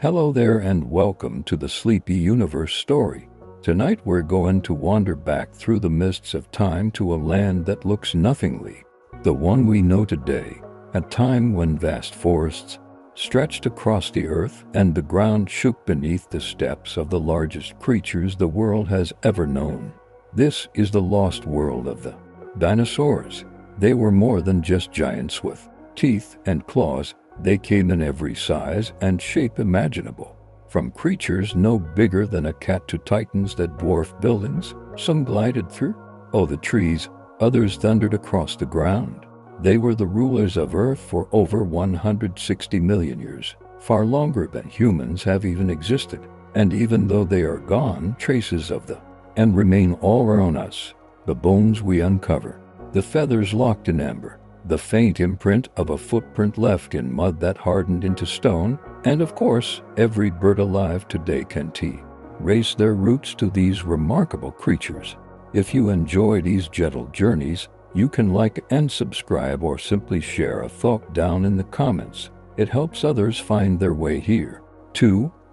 Hello there and welcome to the Sleepy Universe story. Tonight we're going to wander back through the mists of time to a land that looks nothingly the one we know today, a time when vast forests stretched across the earth and the ground shook beneath the steps of the largest creatures the world has ever known. This is the lost world of the dinosaurs. They were more than just giants with teeth and claws. They came in every size and shape imaginable, from creatures no bigger than a cat to titans that dwarfed buildings. Some glided through the trees, others thundered across the ground. They were the rulers of Earth for over 160 million years, far longer than humans have even existed. And even though they are gone, traces of them and remain all around us. The bones we uncover, the feathers locked in amber, the faint imprint of a footprint left in mud that hardened into stone, and of course, every bird alive today can trace their roots to these remarkable creatures. If you enjoy these gentle journeys, you can like and subscribe or simply share a thought down in the comments. It helps others find their way here.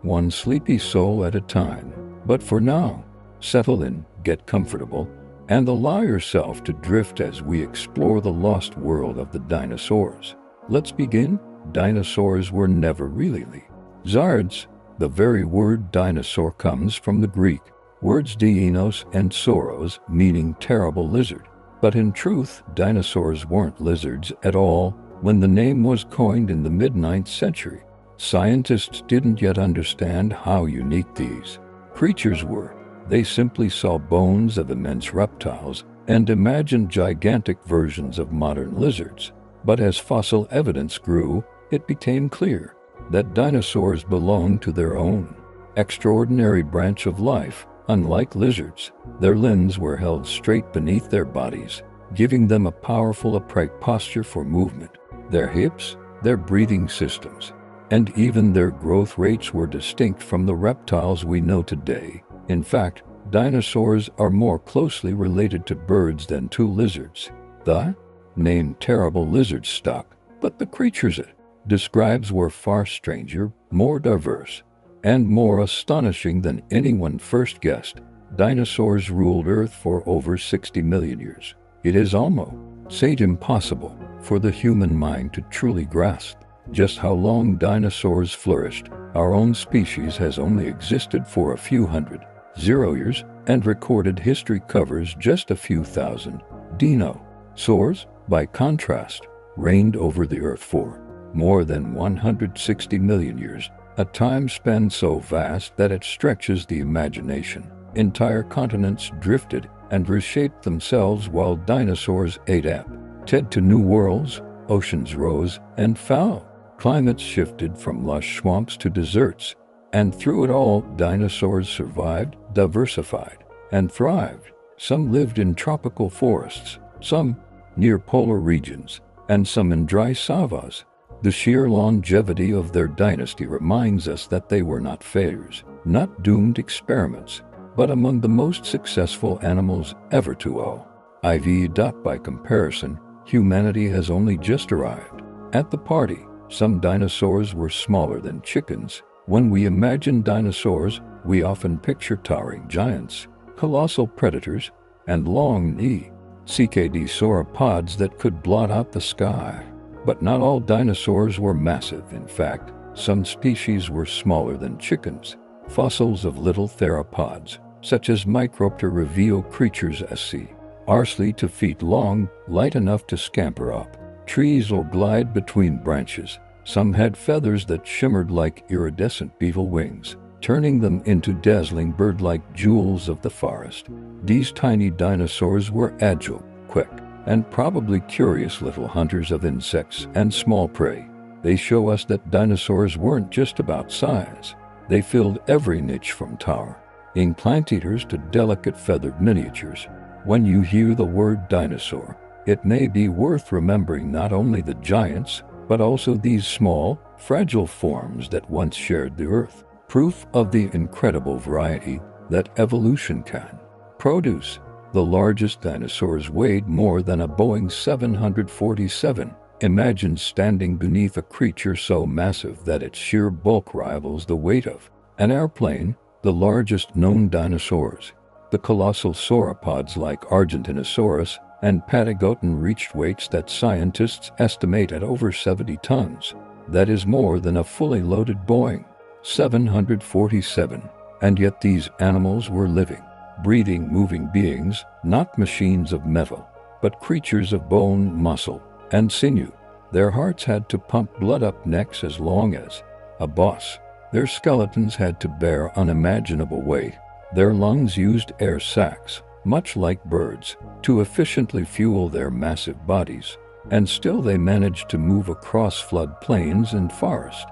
One sleepy soul at a time. But for now, settle in, get comfortable, and allow yourself to drift as we explore the lost world of the dinosaurs. Let's begin. Dinosaurs were never really lizards. The very word dinosaur comes from the Greek words dinos and sauros, meaning terrible lizard. But in truth, dinosaurs weren't lizards at all. When the name was coined in the mid-9th century, scientists didn't yet understand how unique these creatures were. They simply saw bones of immense reptiles and imagined gigantic versions of modern lizards. But as fossil evidence grew, it became clear that dinosaurs belonged to their own extraordinary branch of life. Unlike lizards, their limbs were held straight beneath their bodies, giving them a powerful upright posture for movement. Their hips, their breathing systems, and even their growth rates were distinct from the reptiles we know today. In fact, dinosaurs are more closely related to birds than to lizards. The name terrible lizard stuck, but the creatures it describes were far stranger, more diverse, and more astonishing than anyone first guessed. Dinosaurs ruled Earth for over 60 million years. It is almost impossible for the human mind to truly grasp just how long dinosaurs flourished. Our own species has only existed for a few hundred years, and recorded history covers just a few thousand. Dinosaurs, by contrast, reigned over the Earth for more than 160 million years, a time span so vast that it stretches the imagination. Entire continents drifted and reshaped themselves while dinosaurs adapted to new worlds. Oceans rose and fell. Climates shifted from lush swamps to deserts. And through it all, dinosaurs survived, diversified, and thrived. Some lived in tropical forests, some near polar regions, and some in dry savannas. The sheer longevity of their dynasty reminds us that they were not failures, not doomed experiments, but among the most successful animals ever to live. By comparison, humanity has only just arrived at the party. Some dinosaurs were smaller than chickens. When we imagine dinosaurs, we often picture towering giants, colossal predators, and long-necked sauropods that could blot out the sky. But not all dinosaurs were massive. In fact, some species were smaller than chickens. Fossils of little theropods, such as Micropter, reveal creatures scarcely 2 feet long, light enough to scamper up trees or glide between branches. Some had feathers that shimmered like iridescent beetle wings, turning them into dazzling bird-like jewels of the forest. These tiny dinosaurs were agile, quick, and probably curious little hunters of insects and small prey. They show us that dinosaurs weren't just about size. They filled every niche, from towering plant eaters to delicate feathered miniatures. When you hear the word dinosaur, it may be worth remembering not only the giants, but also these small, fragile forms that once shared the earth. Proof of the incredible variety that evolution can produce. The largest dinosaurs weighed more than a Boeing 747, Imagine standing beneath a creature so massive that its sheer bulk rivals the weight of an airplane. The largest known dinosaurs, the colossal sauropods like Argentinosaurus and Patagoton, reached weights that scientists estimate at over 70 tons. That is more than a fully loaded Boeing 747. And yet these animals were living, breathing, moving beings, not machines of metal, but creatures of bone, muscle, and sinew. Their hearts had to pump blood up necks as long as a boss. Their skeletons had to bear unimaginable weight. Their lungs used air sacs, much like birds, to efficiently fuel their massive bodies. And still they managed to move across flood plains and forests,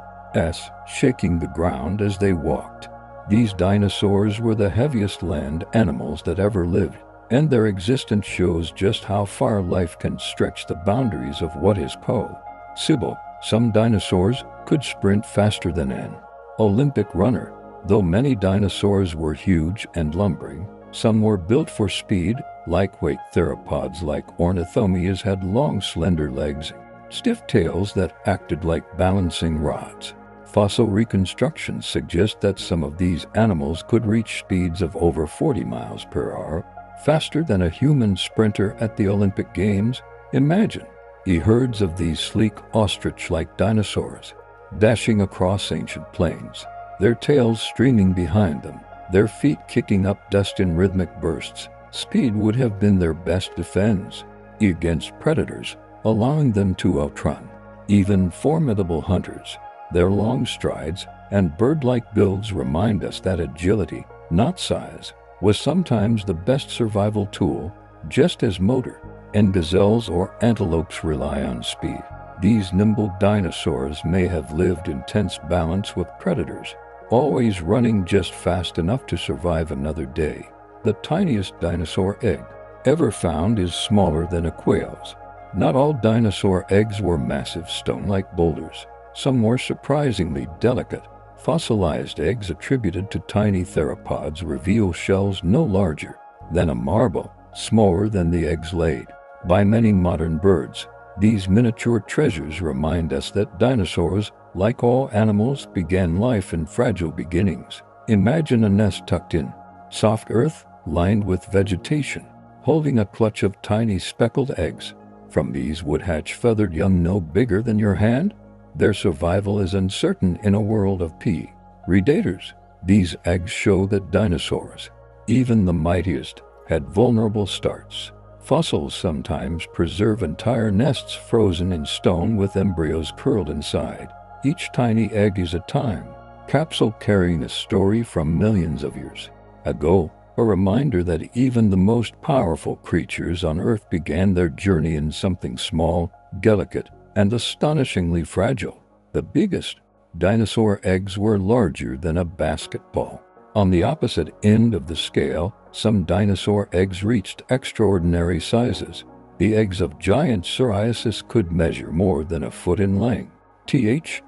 shaking the ground as they walked. These dinosaurs were the heaviest land animals that ever lived, and their existence shows just how far life can stretch the boundaries of what is possible. Some dinosaurs could sprint faster than an Olympic runner. Though many dinosaurs were huge and lumbering, some were built for speed. Lightweight theropods like ornithomias had long, slender legs, stiff tails that acted like balancing rods. Fossil reconstructions suggest that some of these animals could reach speeds of over 40 miles per hour, faster than a human sprinter at the Olympic Games. Imagine herds of these sleek ostrich-like dinosaurs dashing across ancient plains, their tails streaming behind them, their feet kicking up dust in rhythmic bursts. Speed would have been their best defense against predators, allowing them to outrun even formidable hunters. Their long strides and bird-like builds remind us that agility, not size, was sometimes the best survival tool, just as motor and gazelles or antelopes rely on speed. These nimble dinosaurs may have lived in tense balance with predators, always running just fast enough to survive another day. The tiniest dinosaur egg ever found is smaller than a quail's. Not all dinosaur eggs were massive stone-like boulders. Some were surprisingly delicate. Fossilized eggs attributed to tiny theropods reveal shells no larger than a marble, smaller than the eggs laid by many modern birds. These miniature treasures remind us that dinosaurs, like all animals, began life in fragile beginnings. Imagine a nest tucked in soft earth, lined with vegetation, holding a clutch of tiny speckled eggs. From these would hatch feathered young no bigger than your hand. Their survival is uncertain in a world of predators. These eggs show that dinosaurs, even the mightiest, had vulnerable starts. Fossils sometimes preserve entire nests frozen in stone with embryos curled inside. Each tiny egg is a time capsule carrying a story from millions of years ago, a reminder that even the most powerful creatures on Earth began their journey in something small, delicate, and astonishingly fragile. The biggest dinosaur eggs were larger than a basketball. On the opposite end of the scale, some dinosaur eggs reached extraordinary sizes. The eggs of giant Sauropods could measure more than a foot in length,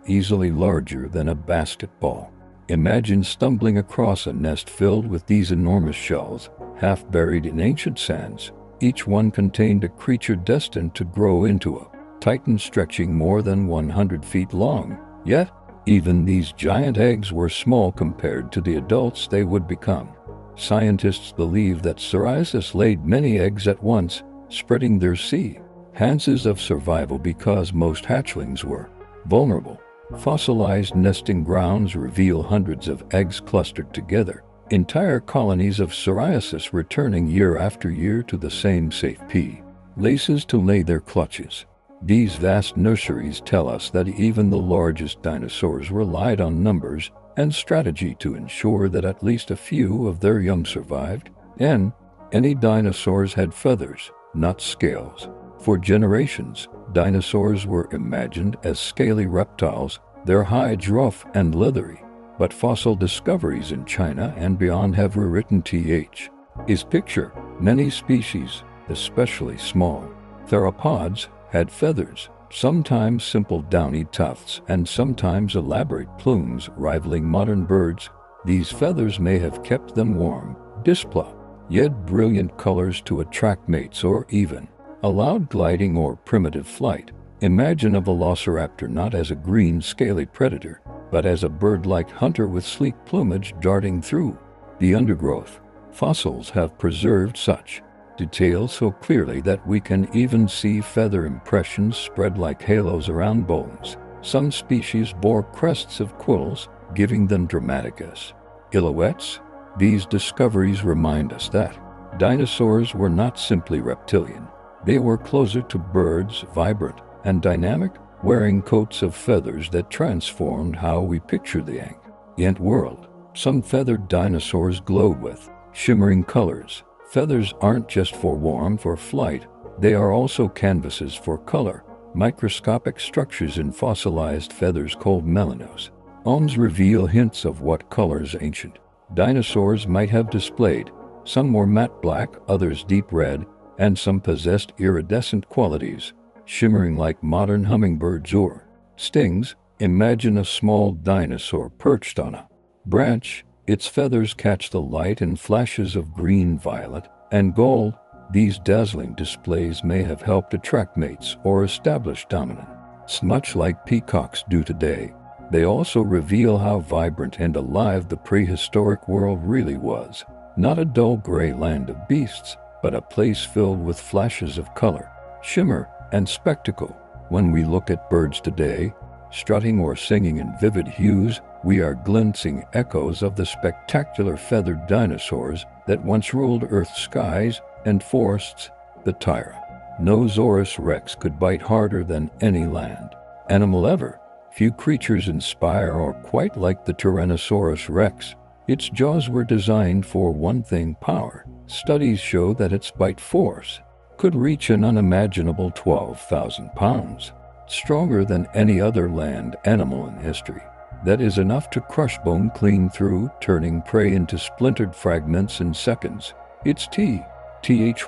easily larger than a basketball. Imagine stumbling across a nest filled with these enormous shells, half buried in ancient sands. Each one contained a creature destined to grow into a titan stretching more than 100 feet long. Yet, even these giant eggs were small compared to the adults they would become. Scientists believe that Sauropods laid many eggs at once, spreading their chances of survival because most hatchlings were vulnerable. Fossilized nesting grounds reveal hundreds of eggs clustered together, entire colonies of Sauropods returning year after year to the same safe places to lay their clutches. These vast nurseries tell us that even the largest dinosaurs relied on numbers and strategy to ensure that at least a few of their young survived. And any dinosaurs had feathers, not scales. For generations, dinosaurs were imagined as scaly reptiles, their hides rough and leathery. But fossil discoveries in China and beyond have rewritten this picture. Many species, especially small theropods, had feathers, sometimes simple downy tufts and sometimes elaborate plumes rivaling modern birds. These feathers may have kept them warm, yet brilliant colors to attract mates or even allowed gliding or primitive flight. Imagine a velociraptor not as a green, scaly predator, but as a bird-like hunter with sleek plumage darting through the undergrowth. Fossils have preserved such detail so clearly that we can even see feather impressions spread like halos around bones. Some species bore crests of quills, giving them dramatic silhouettes. These discoveries remind us that dinosaurs were not simply reptilian. They were closer to birds, vibrant and dynamic, wearing coats of feathers that transformed how we picture the ancient world. Some feathered dinosaurs glowed with shimmering colors. Feathers aren't just for warmth or flight, they are also canvases for color. Microscopic structures in fossilized feathers called melanosomes reveal hints of what colors ancient dinosaurs might have displayed. Some were matte black, others deep red, and some possessed iridescent qualities, shimmering like modern hummingbirds or stings. Imagine a small dinosaur perched on a branch. Its feathers catch the light in flashes of green, violet, and gold. These dazzling displays may have helped attract mates or establish dominance, much like peacocks do today. They also reveal how vibrant and alive the prehistoric world really was. Not a dull gray land of beasts, but a place filled with flashes of color, shimmer, and spectacle. When we look at birds today, strutting or singing in vivid hues, we are glimpsing echoes of the spectacular feathered dinosaurs that once ruled Earth's skies and forests. The Tyrannosaurus rex could bite harder than any land animal ever. Few creatures inspire or quite like the Tyrannosaurus rex. Its jaws were designed for one thing: power. Studies show that its bite force could reach an unimaginable 12,000 pounds, stronger than any other land animal in history. That is enough to crush bone clean through, turning prey into splintered fragments in seconds. Its teeth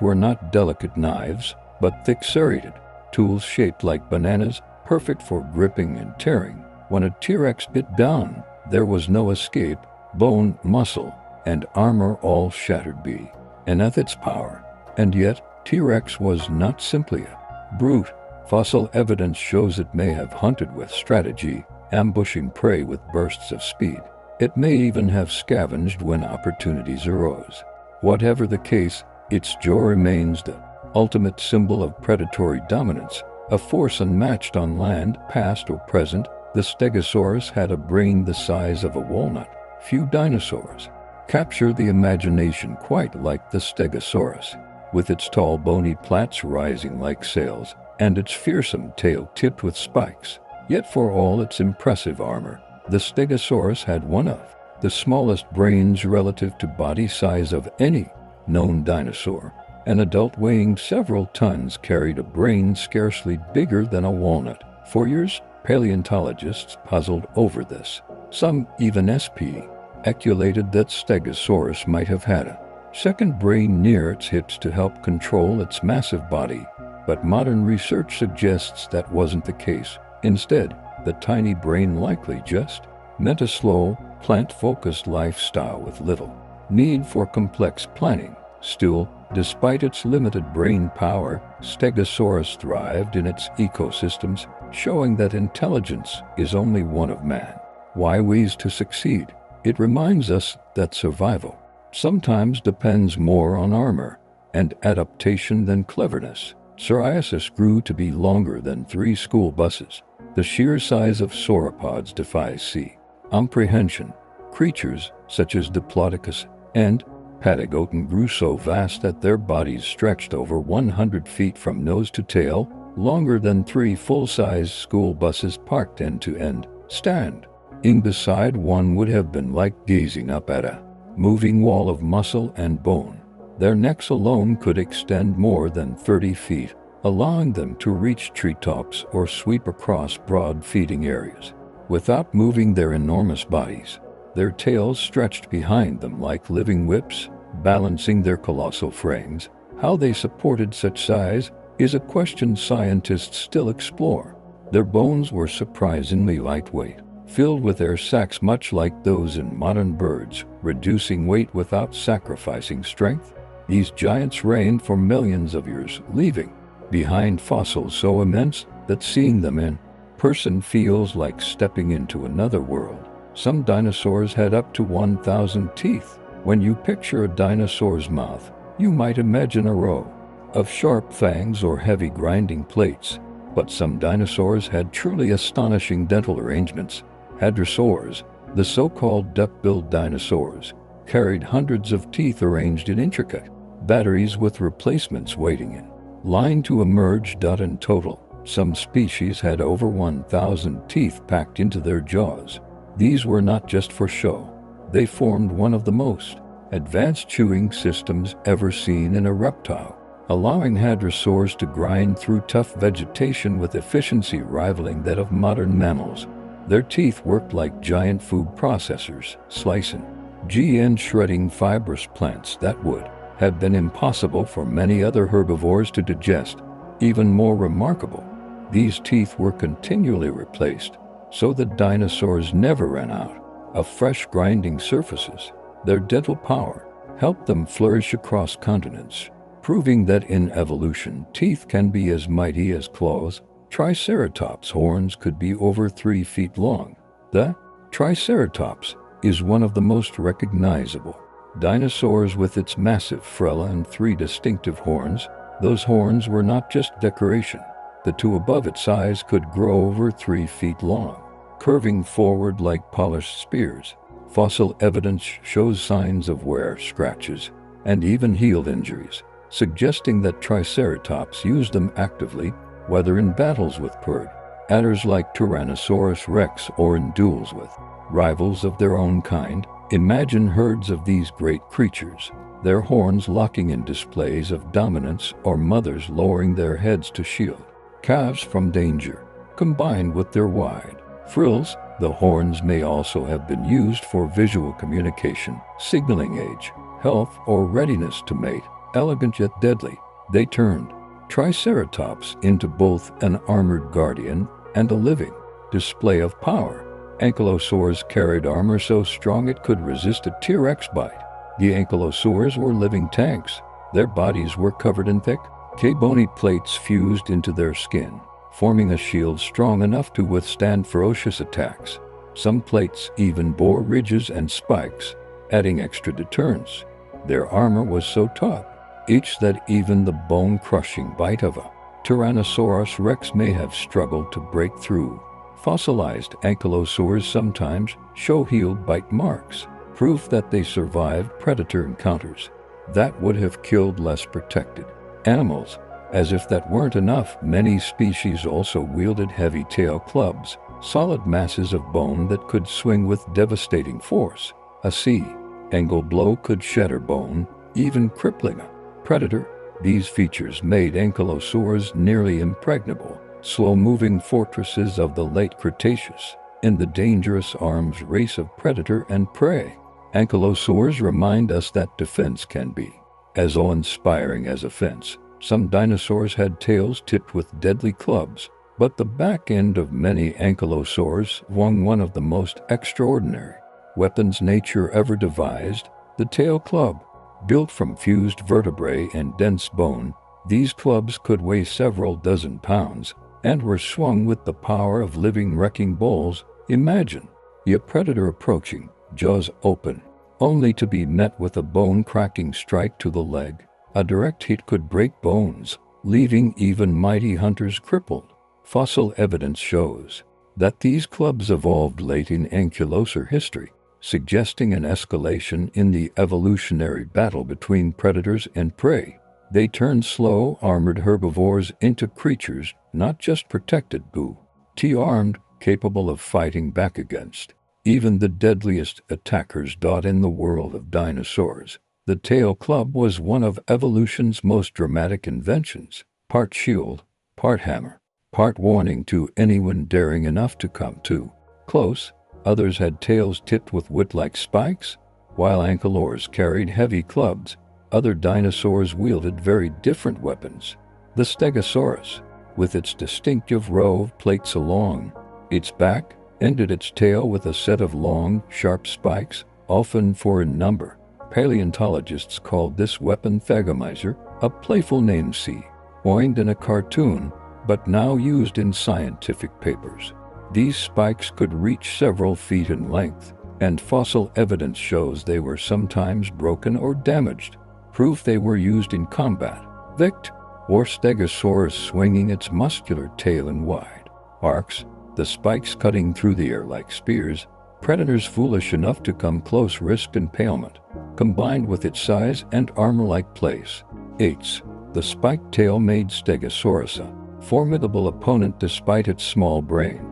were not delicate knives, but thick serrated tools shaped like bananas, perfect for gripping and tearing. When a T-Rex bit down, there was no escape. Bone, muscle, and armor all shattered beneath its power. And yet, T-Rex was not simply a brute. Fossil evidence shows it may have hunted with strategy, ambushing prey with bursts of speed. It may even have scavenged when opportunities arose. Whatever the case, its jaw remains the ultimate symbol of predatory dominance, a force unmatched on land, past or present. The Stegosaurus had a brain the size of a walnut. Few dinosaurs capture the imagination quite like the Stegosaurus, with its tall bony plates rising like sails, and its fearsome tail tipped with spikes. Yet for all its impressive armor, the Stegosaurus had one of the smallest brains relative to body size of any known dinosaur. An adult weighing several tons carried a brain scarcely bigger than a walnut. For years, paleontologists puzzled over this. Some even speculated that Stegosaurus might have had a second brain near its hips to help control its massive body, but modern research suggests that wasn't the case. Instead, the tiny brain likely just meant a slow, plant-focused lifestyle with little need for complex planning. Still, despite its limited brain power, Stegosaurus thrived in its ecosystems, showing that intelligence is only one of man's ways to succeed. It reminds us that survival sometimes depends more on armor and adaptation than cleverness. Psoriasis grew to be longer than 3 school buses. The sheer size of sauropods defies comprehension. Creatures such as Diplodocus and Patagoton grew so vast that their bodies stretched over 100 feet from nose to tail, longer than 3 full-size school buses parked end to end. Standing beside one would have been like gazing up at a moving wall of muscle and bone. Their necks alone could extend more than 30 feet, allowing them to reach treetops or sweep across broad feeding areas without moving their enormous bodies. Their tails stretched behind them like living whips, balancing their colossal frames. How they supported such size is a question scientists still explore. Their bones were surprisingly lightweight, filled with air sacs much like those in modern birds, reducing weight without sacrificing strength. These giants reigned for millions of years, leaving behind fossils so immense that seeing them in person feels like stepping into another world. Some dinosaurs had up to 1,000 teeth. When you picture a dinosaur's mouth, you might imagine a row of sharp fangs or heavy grinding plates. But some dinosaurs had truly astonishing dental arrangements. Hadrosaurs, the so-called duck-billed dinosaurs, carried hundreds of teeth arranged in intricate batteries with replacements waiting in line to emerge. In total, some species had over 1,000 teeth packed into their jaws. These were not just for show. They formed one of the most advanced chewing systems ever seen in a reptile, allowing hadrosaurs to grind through tough vegetation with efficiency rivaling that of modern mammals. Their teeth worked like giant food processors, slicing and shredding fibrous plants that would have been impossible for many other herbivores to digest. Even more remarkable, these teeth were continually replaced, so the dinosaurs never ran out of fresh grinding surfaces. Their dental power helped them flourish across continents, proving that in evolution, teeth can be as mighty as claws. Triceratops' horns could be over 3 feet long. The Triceratops is one of the most recognizable dinosaurs with its massive frela and 3 distinctive horns. Those horns were not just decoration. The 2 above its eyes could grow over 3 feet long, curving forward like polished spears. Fossil evidence shows signs of wear, scratches, and even healed injuries, suggesting that Triceratops used them actively, whether in battles with predators like Tyrannosaurus rex or in duels with rivals of their own kind. Imagine herds of these great creatures, their horns locking in displays of dominance, or mothers lowering their heads to shield calves from danger. Combined with their wide frills, the horns may also have been used for visual communication, signaling age, health, or readiness to mate. Elegant yet deadly, they turned Triceratops into both an armored guardian and a living display of power. Ankylosaurs carried armor so strong it could resist a T-Rex bite. The ankylosaurs were living tanks. Their bodies were covered in thick, bony plates fused into their skin, forming a shield strong enough to withstand ferocious attacks. Some plates even bore ridges and spikes, adding extra deterrence. Their armor was so tough that even the bone-crushing bite of a Tyrannosaurus rex may have struggled to break through. Fossilized ankylosaurs sometimes show healed bite marks, proof that they survived predator encounters that would have killed less protected animals. As if that weren't enough, many species also wielded heavy tail clubs, solid masses of bone that could swing with devastating force. A single blow could shatter bone, even crippling a predator. These features made ankylosaurs nearly impregnable, slow-moving fortresses of the late Cretaceous. In the dangerous arms race of predator and prey, ankylosaurs remind us that defense can be as awe-inspiring as offense. Some dinosaurs had tails tipped with deadly clubs, but the back end of many ankylosaurs swung one of the most extraordinary weapons nature ever devised: the tail club. Built from fused vertebrae and dense bone, these clubs could weigh several dozen pounds and were swung with the power of living wrecking balls. Imagine a predator approaching, jaws open, only to be met with a bone-cracking strike to the leg. A direct hit could break bones, leaving even mighty hunters crippled. Fossil evidence shows that these clubs evolved late in ankylosaur history, suggesting an escalation in the evolutionary battle between predators and prey. They turned slow, armored herbivores into creatures not just protected but armed, capable of fighting back against even the deadliest attackers. In the world of dinosaurs, the tail club was one of evolution's most dramatic inventions. Part shield, part hammer, part warning to anyone daring enough to come too close. Others had tails tipped with whip-like spikes, while ankylosaurs carried heavy clubs. Other dinosaurs wielded very different weapons. The Stegosaurus, with its distinctive row of plates along its back, ended its tail with a set of long, sharp spikes, often 4 in number. Paleontologists called this weapon Thagomizer, a playful name coined in a cartoon but now used in scientific papers. These spikes could reach several feet in length, and fossil evidence shows they were sometimes broken or damaged, proof they were used in combat. Vict, or Stegosaurus swinging its muscular tail in wide arcs, the spikes cutting through the air like spears. Predators foolish enough to come close risked impalement, combined with its size and armor-like place. 8. The spiked tail made Stegosaurus a formidable opponent despite its small brain.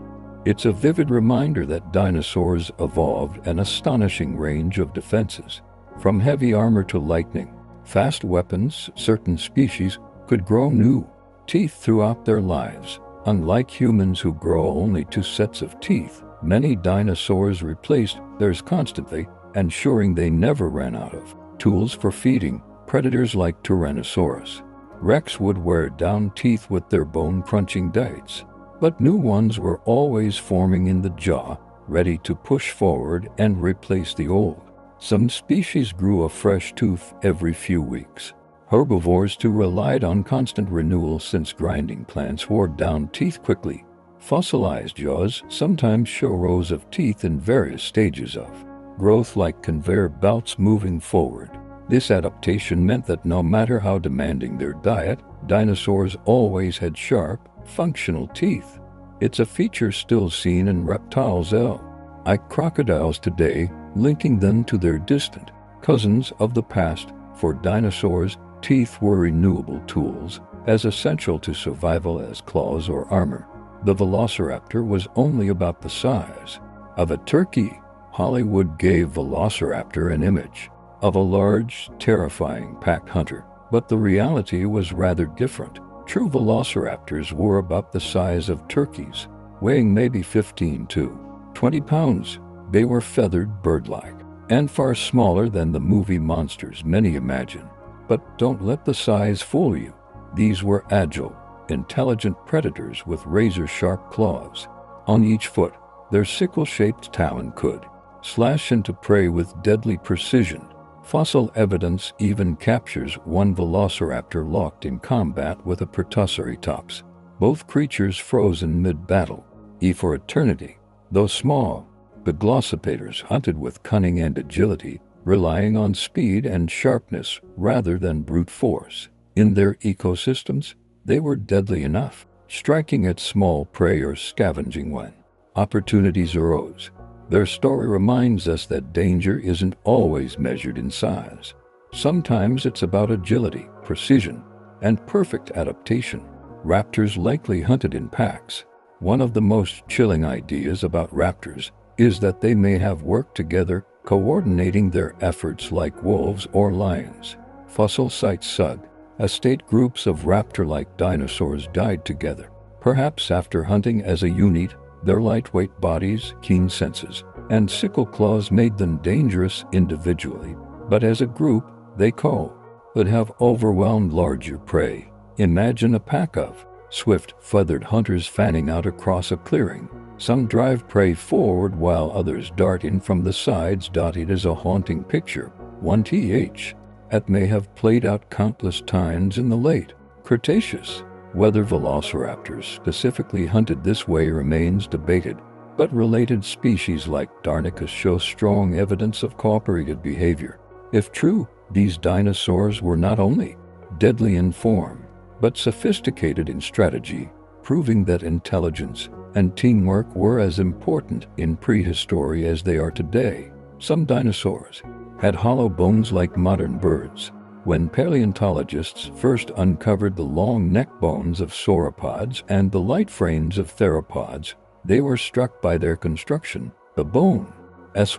It's a vivid reminder that dinosaurs evolved an astonishing range of defenses. From heavy armor to lightning-fast weapons, certain species could grow new teeth throughout their lives. Unlike humans who grow only 2 sets of teeth, many dinosaurs replaced theirs constantly, ensuring they never ran out of tools for feeding. Predators like Tyrannosaurus Rex would wear down teeth with their bone-crunching diets, but new ones were always forming in the jaw, ready to push forward and replace the old. Some species grew a fresh tooth every few weeks. Herbivores too relied on constant renewal since grinding plants wore down teeth quickly. Fossilized jaws sometimes show rows of teeth in various stages of growth like conveyor belts moving forward. This adaptation meant that no matter how demanding their diet, dinosaurs always had sharp, functional teeth. It's a feature still seen in reptiles like crocodiles today, linking them to their distant cousins of the past. For dinosaurs, teeth were renewable tools, as essential to survival as claws or armor. The velociraptor was only about the size of a turkey. Hollywood gave Velociraptor an image of a large, terrifying pack hunter, but the reality was rather different. True velociraptors were about the size of turkeys, weighing maybe 15 to 20 pounds. They were feathered bird-like, and far smaller than the movie monsters many imagine. But don't let the size fool you. These were agile, intelligent predators with razor-sharp claws. On each foot, their sickle-shaped talon could slash into prey with deadly precision. Fossil evidence even captures one velociraptor locked in combat with a Protoceratops. Both creatures frozen mid-battle, for eternity. Though small, the glossopators hunted with cunning and agility, relying on speed and sharpness rather than brute force. In their ecosystems, they were deadly enough, striking at small prey or scavenging when opportunities arose. Their story reminds us that danger isn't always measured in size. Sometimes it's about agility, precision, and perfect adaptation. Raptors likely hunted in packs. One of the most chilling ideas about raptors is that they may have worked together, coordinating their efforts like wolves or lions. Fossil sites suggest groups of raptor-like dinosaurs died together, perhaps after hunting as a unit. Their lightweight bodies, keen senses, and sickle claws made them dangerous individually, but as a group, they could have overwhelmed larger prey. Imagine a pack of swift, feathered hunters fanning out across a clearing. Some drive prey forward while others dart in from the sides. It is a haunting picture, one that may have played out countless times in the late Cretaceous. Whether velociraptors specifically hunted this way remains debated, but related species like Darnicus show strong evidence of cooperative behavior. If true, these dinosaurs were not only deadly in form, but sophisticated in strategy, proving that intelligence and teamwork were as important in prehistory as they are today. Some dinosaurs had hollow bones like modern birds. When paleontologists first uncovered the long neck bones of sauropods and the light frames of theropods, they were struck by their construction. The bones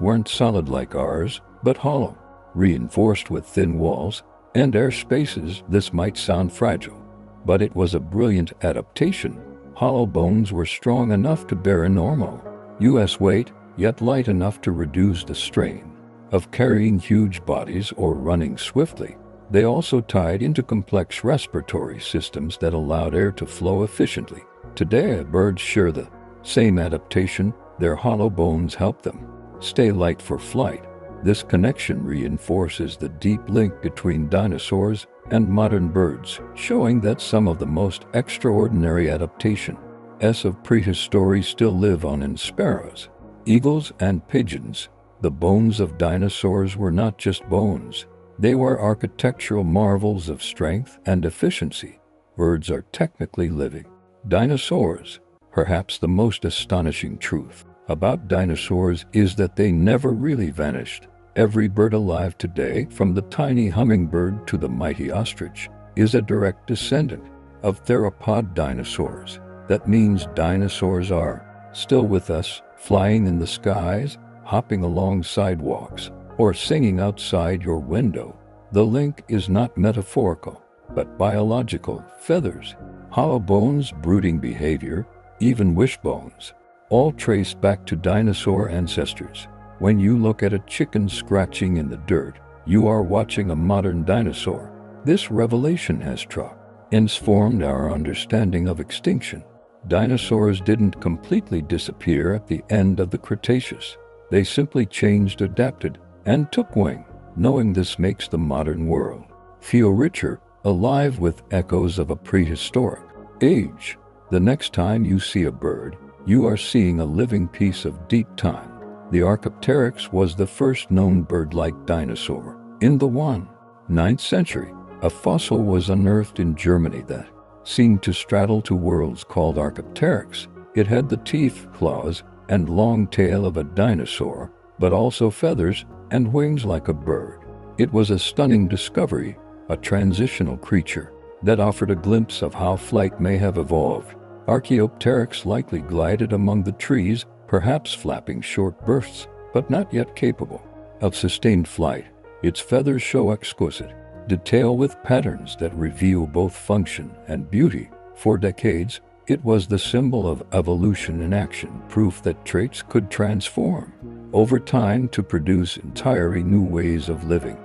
weren't solid like ours, but hollow, reinforced with thin walls and air spaces. This might sound fragile, but it was a brilliant adaptation. Hollow bones were strong enough to bear a normal U.S. weight, yet light enough to reduce the strain of carrying huge bodies or running swiftly. They also tied into complex respiratory systems that allowed air to flow efficiently. Today, birds share the same adaptation. Their hollow bones help them stay light for flight, This connection reinforces the deep link between dinosaurs and modern birds, showing that some of the most extraordinary adaptations of prehistory still live on in sparrows, eagles, and pigeons. The bones of dinosaurs were not just bones. They were architectural marvels of strength and efficiency. Birds are technically living dinosaurs. Perhaps the most astonishing truth about dinosaurs is that they never really vanished. Every bird alive today, from the tiny hummingbird to the mighty ostrich, is a direct descendant of theropod dinosaurs. That means dinosaurs are still with us, flying in the skies, hopping along sidewalks, or singing outside your window. The link is not metaphorical, but biological. Feathers, hollow bones, brooding behavior, even wishbones, all trace back to dinosaur ancestors. When you look at a chicken scratching in the dirt, you are watching a modern dinosaur. This revelation has transformed our understanding of extinction. Dinosaurs didn't completely disappear at the end of the Cretaceous. They simply changed, adapted, and took wing. Knowing this makes the modern world feel richer, alive with echoes of a prehistoric age. The next time you see a bird, you are seeing a living piece of deep time. The Archaeopteryx was the first known bird-like dinosaur. In the 9th century, a fossil was unearthed in Germany that seemed to straddle two worlds called Archaeopteryx. It had the teeth, claws, and long tail of a dinosaur, but also feathers and wings like a bird. It was a stunning discovery, a transitional creature that offered a glimpse of how flight may have evolved. Archaeopteryx likely glided among the trees, perhaps flapping short bursts, but not yet capable of sustained flight. Its feathers show exquisite detail with patterns that reveal both function and beauty. For decades, it was the symbol of evolution in action, proof that traits could transform over time to produce entirely new ways of living.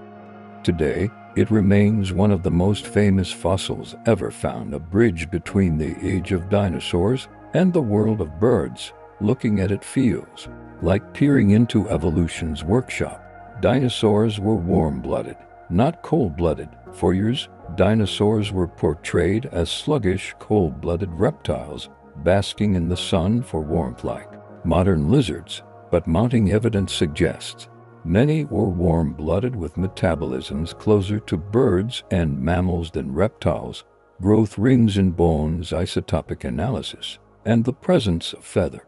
Today, it remains one of the most famous fossils ever found, a bridge between the age of dinosaurs and the world of birds. Looking at it feels like peering into evolution's workshop. Dinosaurs were warm-blooded, not cold-blooded. For years, dinosaurs were portrayed as sluggish, cold-blooded reptiles, basking in the sun for warmth like modern lizards. But mounting evidence suggests many were warm-blooded with metabolisms closer to birds and mammals than reptiles, growth rings in bones, isotopic analysis, and the presence of feathers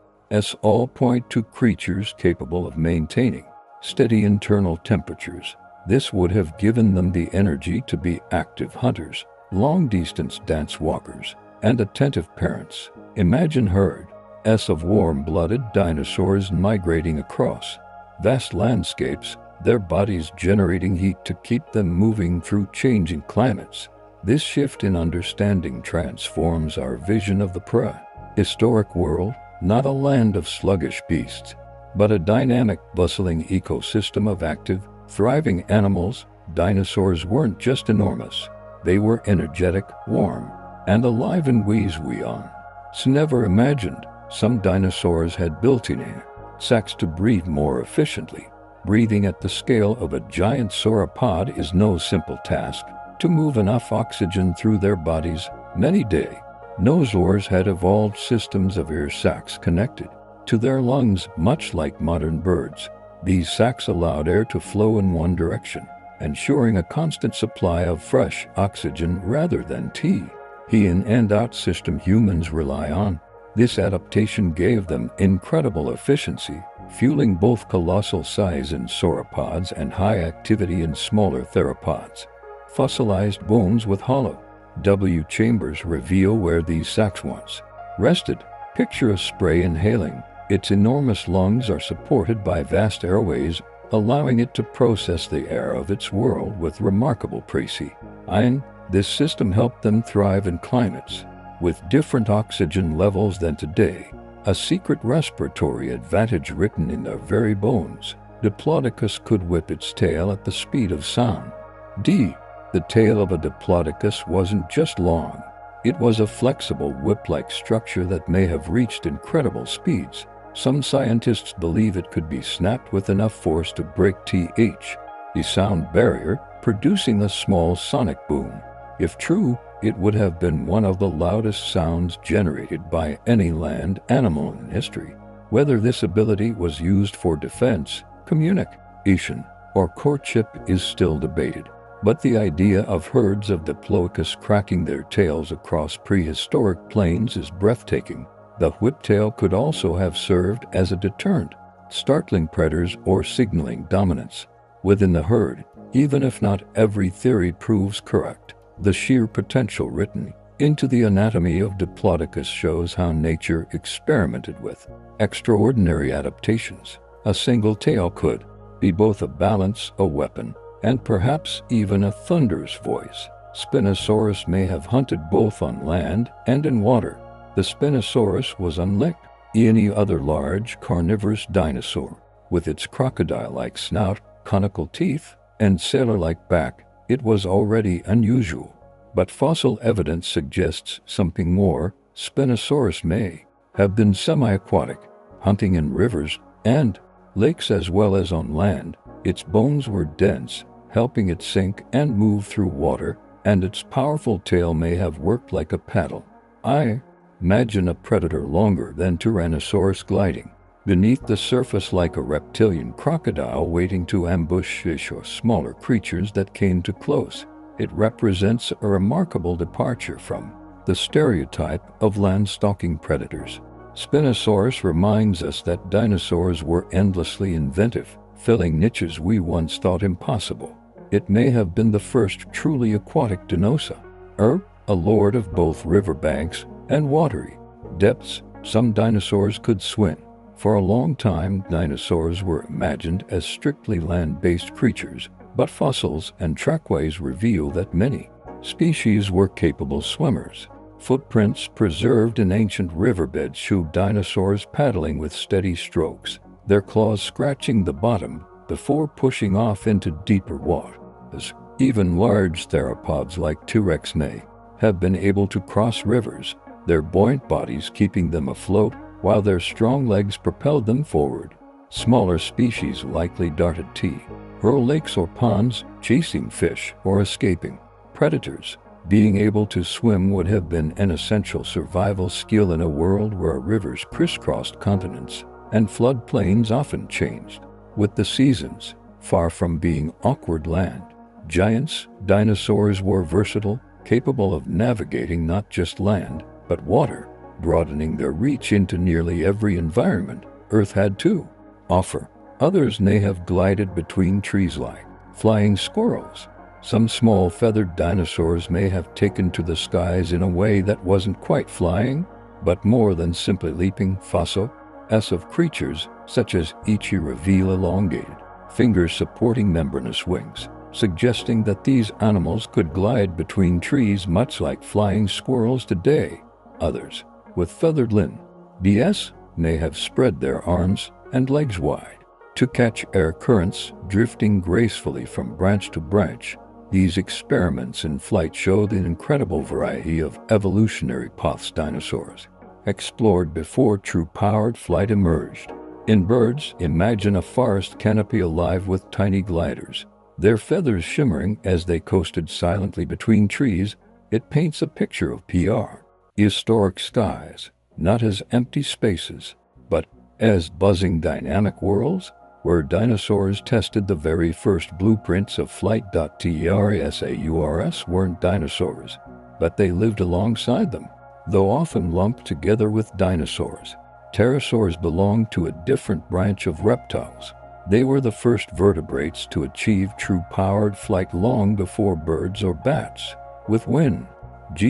all point to creatures capable of maintaining steady internal temperatures. This would have given them the energy to be active hunters, long-distance dance walkers, and attentive parents. Imagine herds of warm-blooded dinosaurs migrating across vast landscapes, their bodies generating heat to keep them moving through changing climates. This shift in understanding transforms our vision of the prehistoric world, not a land of sluggish beasts, but a dynamic, bustling ecosystem of active, thriving animals. Dinosaurs weren't just enormous. They were energetic, warm, and alive in ways we never imagined. Some dinosaurs had built-in air sacs to breathe more efficiently. Breathing at the scale of a giant sauropod is no simple task. To move enough oxygen through their bodies, many dinosaurs had evolved systems of air sacs connected to their lungs, much like modern birds. These sacs allowed air to flow in one direction, ensuring a constant supply of fresh oxygen rather than in and out system humans rely on. This adaptation gave them incredible efficiency, fueling both colossal size in sauropods and high activity in smaller theropods. Fossilized bones with hollow W chambers reveal where these sacs once rested. Picture a spray inhaling. Its enormous lungs are supported by vast airways, allowing it to process the air of its world with remarkable precision. This system helped them thrive in climates with different oxygen levels than today, a secret respiratory advantage written in their very bones. Diplodocus could whip its tail at the speed of sound. The tail of a Diplodocus wasn't just long. It was a flexible whip-like structure that may have reached incredible speeds. Some scientists believe it could be snapped with enough force to break the sound barrier, producing a small sonic boom. If true, it would have been one of the loudest sounds generated by any land animal in history. Whether this ability was used for defense, communication, or courtship is still debated. But the idea of herds of diplodocus cracking their tails across prehistoric plains is breathtaking. The whiptail could also have served as a deterrent, startling predators or signaling dominance within the herd. Even if not every theory proves correct, the sheer potential written into the anatomy of diplodocus shows how nature experimented with extraordinary adaptations. A single tail could be both a balance, a weapon, and perhaps even a thunderous voice. Spinosaurus may have hunted both on land and in water. The Spinosaurus was unlike any other large carnivorous dinosaur. With its crocodile-like snout, conical teeth, and sailor-like back, it was already unusual. But fossil evidence suggests something more. Spinosaurus may have been semi-aquatic, hunting in rivers and lakes as well as on land. Its bones were dense, helping it sink and move through water, and its powerful tail may have worked like a paddle. I imagine a predator longer than Tyrannosaurus gliding beneath the surface like a reptilian crocodile waiting to ambush fish or smaller creatures that came too close. It represents a remarkable departure from the stereotype of land-stalking predators. Spinosaurus reminds us that dinosaurs were endlessly inventive, filling niches we once thought impossible. It may have been the first truly aquatic dinosaur, a lord of both riverbanks and watery depths. Some dinosaurs could swim. For a long time, dinosaurs were imagined as strictly land-based creatures, but fossils and trackways reveal that many species were capable swimmers. Footprints preserved in ancient riverbeds show dinosaurs paddling with steady strokes, their claws scratching the bottom before pushing off into deeper waters. Even large theropods like T-Rex may have been able to cross rivers, their buoyant bodies keeping them afloat while their strong legs propelled them forward. Smaller species likely darted rural lakes or ponds, chasing fish or escaping predators. Being able to swim would have been an essential survival skill in a world where rivers crisscrossed continents and floodplains often changed with the seasons. Far from being awkward land giants, dinosaurs were versatile, capable of navigating not just land, but water, broadening their reach into nearly every environment Earth had to offer. Others may have glided between trees like flying squirrels. Some small feathered dinosaurs may have taken to the skies in a way that wasn't quite flying, but more than simply leaping. Fossils of creatures such as Ichi reveal elongated fingers supporting membranous wings, suggesting that these animals could glide between trees much like flying squirrels today. Others, with feathered limbs, may have spread their arms and legs wide to catch air currents, drifting gracefully from branch to branch. These experiments in flight show the incredible variety of evolutionary paths dinosaurs explored before true powered flight emerged. In birds, imagine a forest canopy alive with tiny gliders, their feathers shimmering as they coasted silently between trees. It paints a picture of prehistoric skies, not as empty spaces, but as buzzing dynamic worlds where dinosaurs tested the very first blueprints of flight. Dinosaurs weren't dinosaurs, but they lived alongside them. Though often lumped together with dinosaurs, pterosaurs belonged to a different branch of reptiles. They were the first vertebrates to achieve true powered flight long before birds or bats, with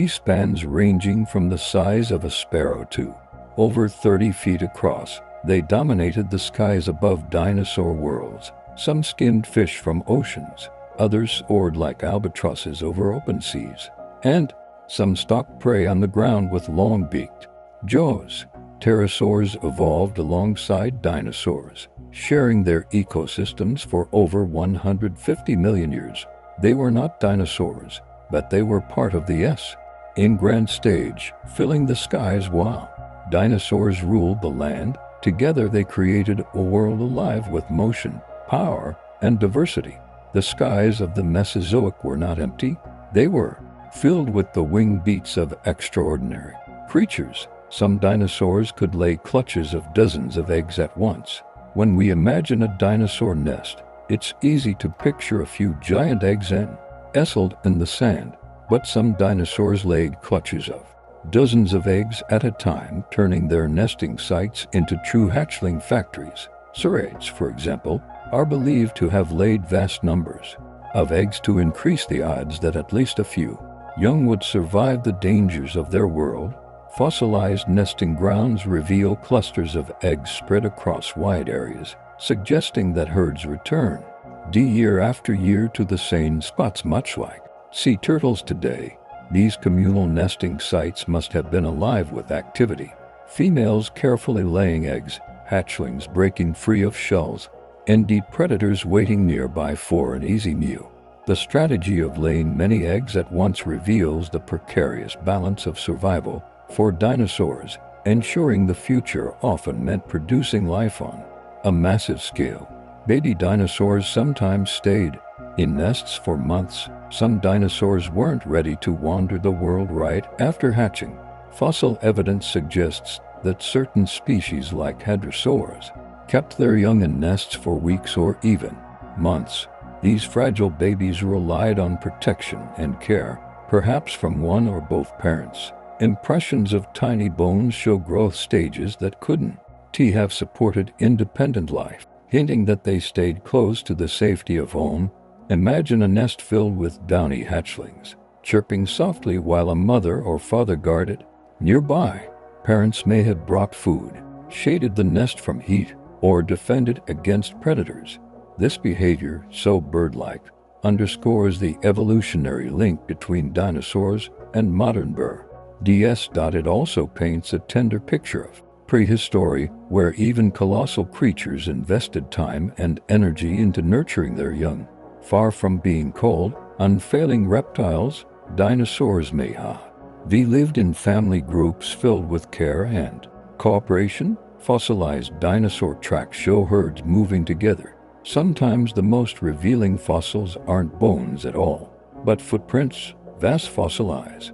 spans ranging from the size of a sparrow to over 30 feet across. They dominated the skies above dinosaur worlds. Some skimmed fish from oceans, others soared like albatrosses over open seas, and some stalked prey on the ground with long-beaked jaws. Pterosaurs evolved alongside dinosaurs, sharing their ecosystems for over 150 million years. They were not dinosaurs, but they were part of the in grand stage, filling the skies while dinosaurs ruled the land. Together they created a world alive with motion, power, and diversity. The skies of the Mesozoic were not empty. They were filled with the wing beats of extraordinary creatures. Some dinosaurs could lay clutches of dozens of eggs at once. When we imagine a dinosaur nest, it's easy to picture a few giant eggs nestled in the sand, but some dinosaurs laid clutches of dozens of eggs at a time, turning their nesting sites into true hatchling factories. Sauropods, for example, are believed to have laid vast numbers of eggs to increase the odds that at least a few young would survive the dangers of their world. Fossilized nesting grounds reveal clusters of eggs spread across wide areas, suggesting that herds return year after year to the same spots, much like sea turtles today. These communal nesting sites must have been alive with activity. Females carefully laying eggs, hatchlings breaking free of shells, and predators waiting nearby for an easy meal. The strategy of laying many eggs at once reveals the precarious balance of survival for dinosaurs, ensuring the future often meant producing life on a massive scale. Baby dinosaurs sometimes stayed in nests for months. Some dinosaurs weren't ready to wander the world right after hatching. Fossil evidence suggests that certain species like hadrosaurs kept their young in nests for weeks or even months. These fragile babies relied on protection and care, perhaps from one or both parents. Impressions of tiny bones show growth stages that couldn't have supported independent life, hinting that they stayed close to the safety of home. Imagine a nest filled with downy hatchlings, chirping softly while a mother or father guarded nearby. Parents may have brought food, shaded the nest from heat, or defended against predators. This behavior, so bird-like, underscores the evolutionary link between dinosaurs and modern birds. It also paints a tender picture of prehistory, where even colossal creatures invested time and energy into nurturing their young. Far from being cold, unfailing reptiles, dinosaurs may have lived in family groups filled with care and cooperation. Fossilized dinosaur tracks show herds moving together. Sometimes the most revealing fossils aren't bones at all, but footprints. Vast fossilized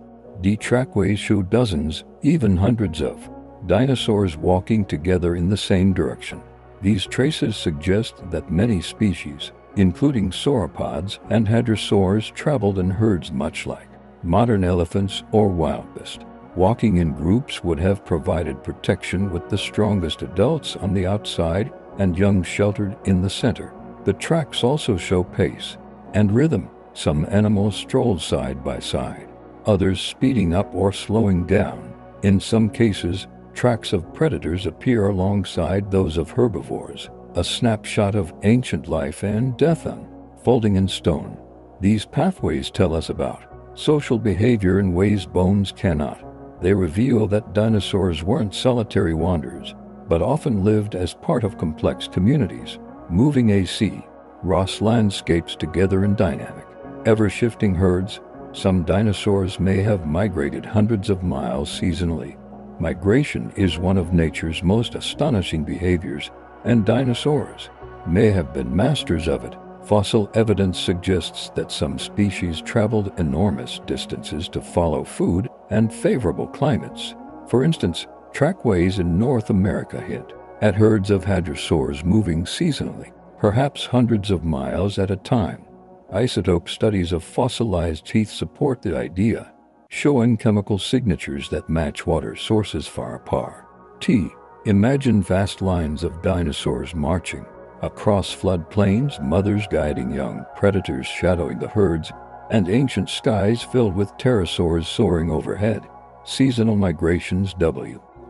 trackways show dozens, even hundreds of dinosaurs walking together in the same direction. These traces suggest that many species, including sauropods and hadrosaurs, traveled in herds much like modern elephants or wildebeest. Walking in groups would have provided protection, with the strongest adults on the outside and young sheltered in the center. The tracks also show pace and rhythm. Some animals strolled side by side, others speeding up or slowing down. In some cases, tracks of predators appear alongside those of herbivores, a snapshot of ancient life and death unfolding in stone. These pathways tell us about social behavior in ways bones cannot. They reveal that dinosaurs weren't solitary wanderers, but often lived as part of complex communities, moving across landscapes together in dynamic, ever-shifting herds. Some dinosaurs may have migrated hundreds of miles seasonally. Migration is one of nature's most astonishing behaviors, and dinosaurs may have been masters of it. Fossil evidence suggests that some species traveled enormous distances to follow food and favorable climates. For instance, trackways in North America hint at herds of hadrosaurs moving seasonally, perhaps hundreds of miles at a time. Isotope studies of fossilized teeth support the idea, showing chemical signatures that match water sources far apart. Imagine vast lines of dinosaurs marching across floodplains, mothers guiding young, predators shadowing the herds, and ancient skies filled with pterosaurs soaring overhead. Seasonal migrations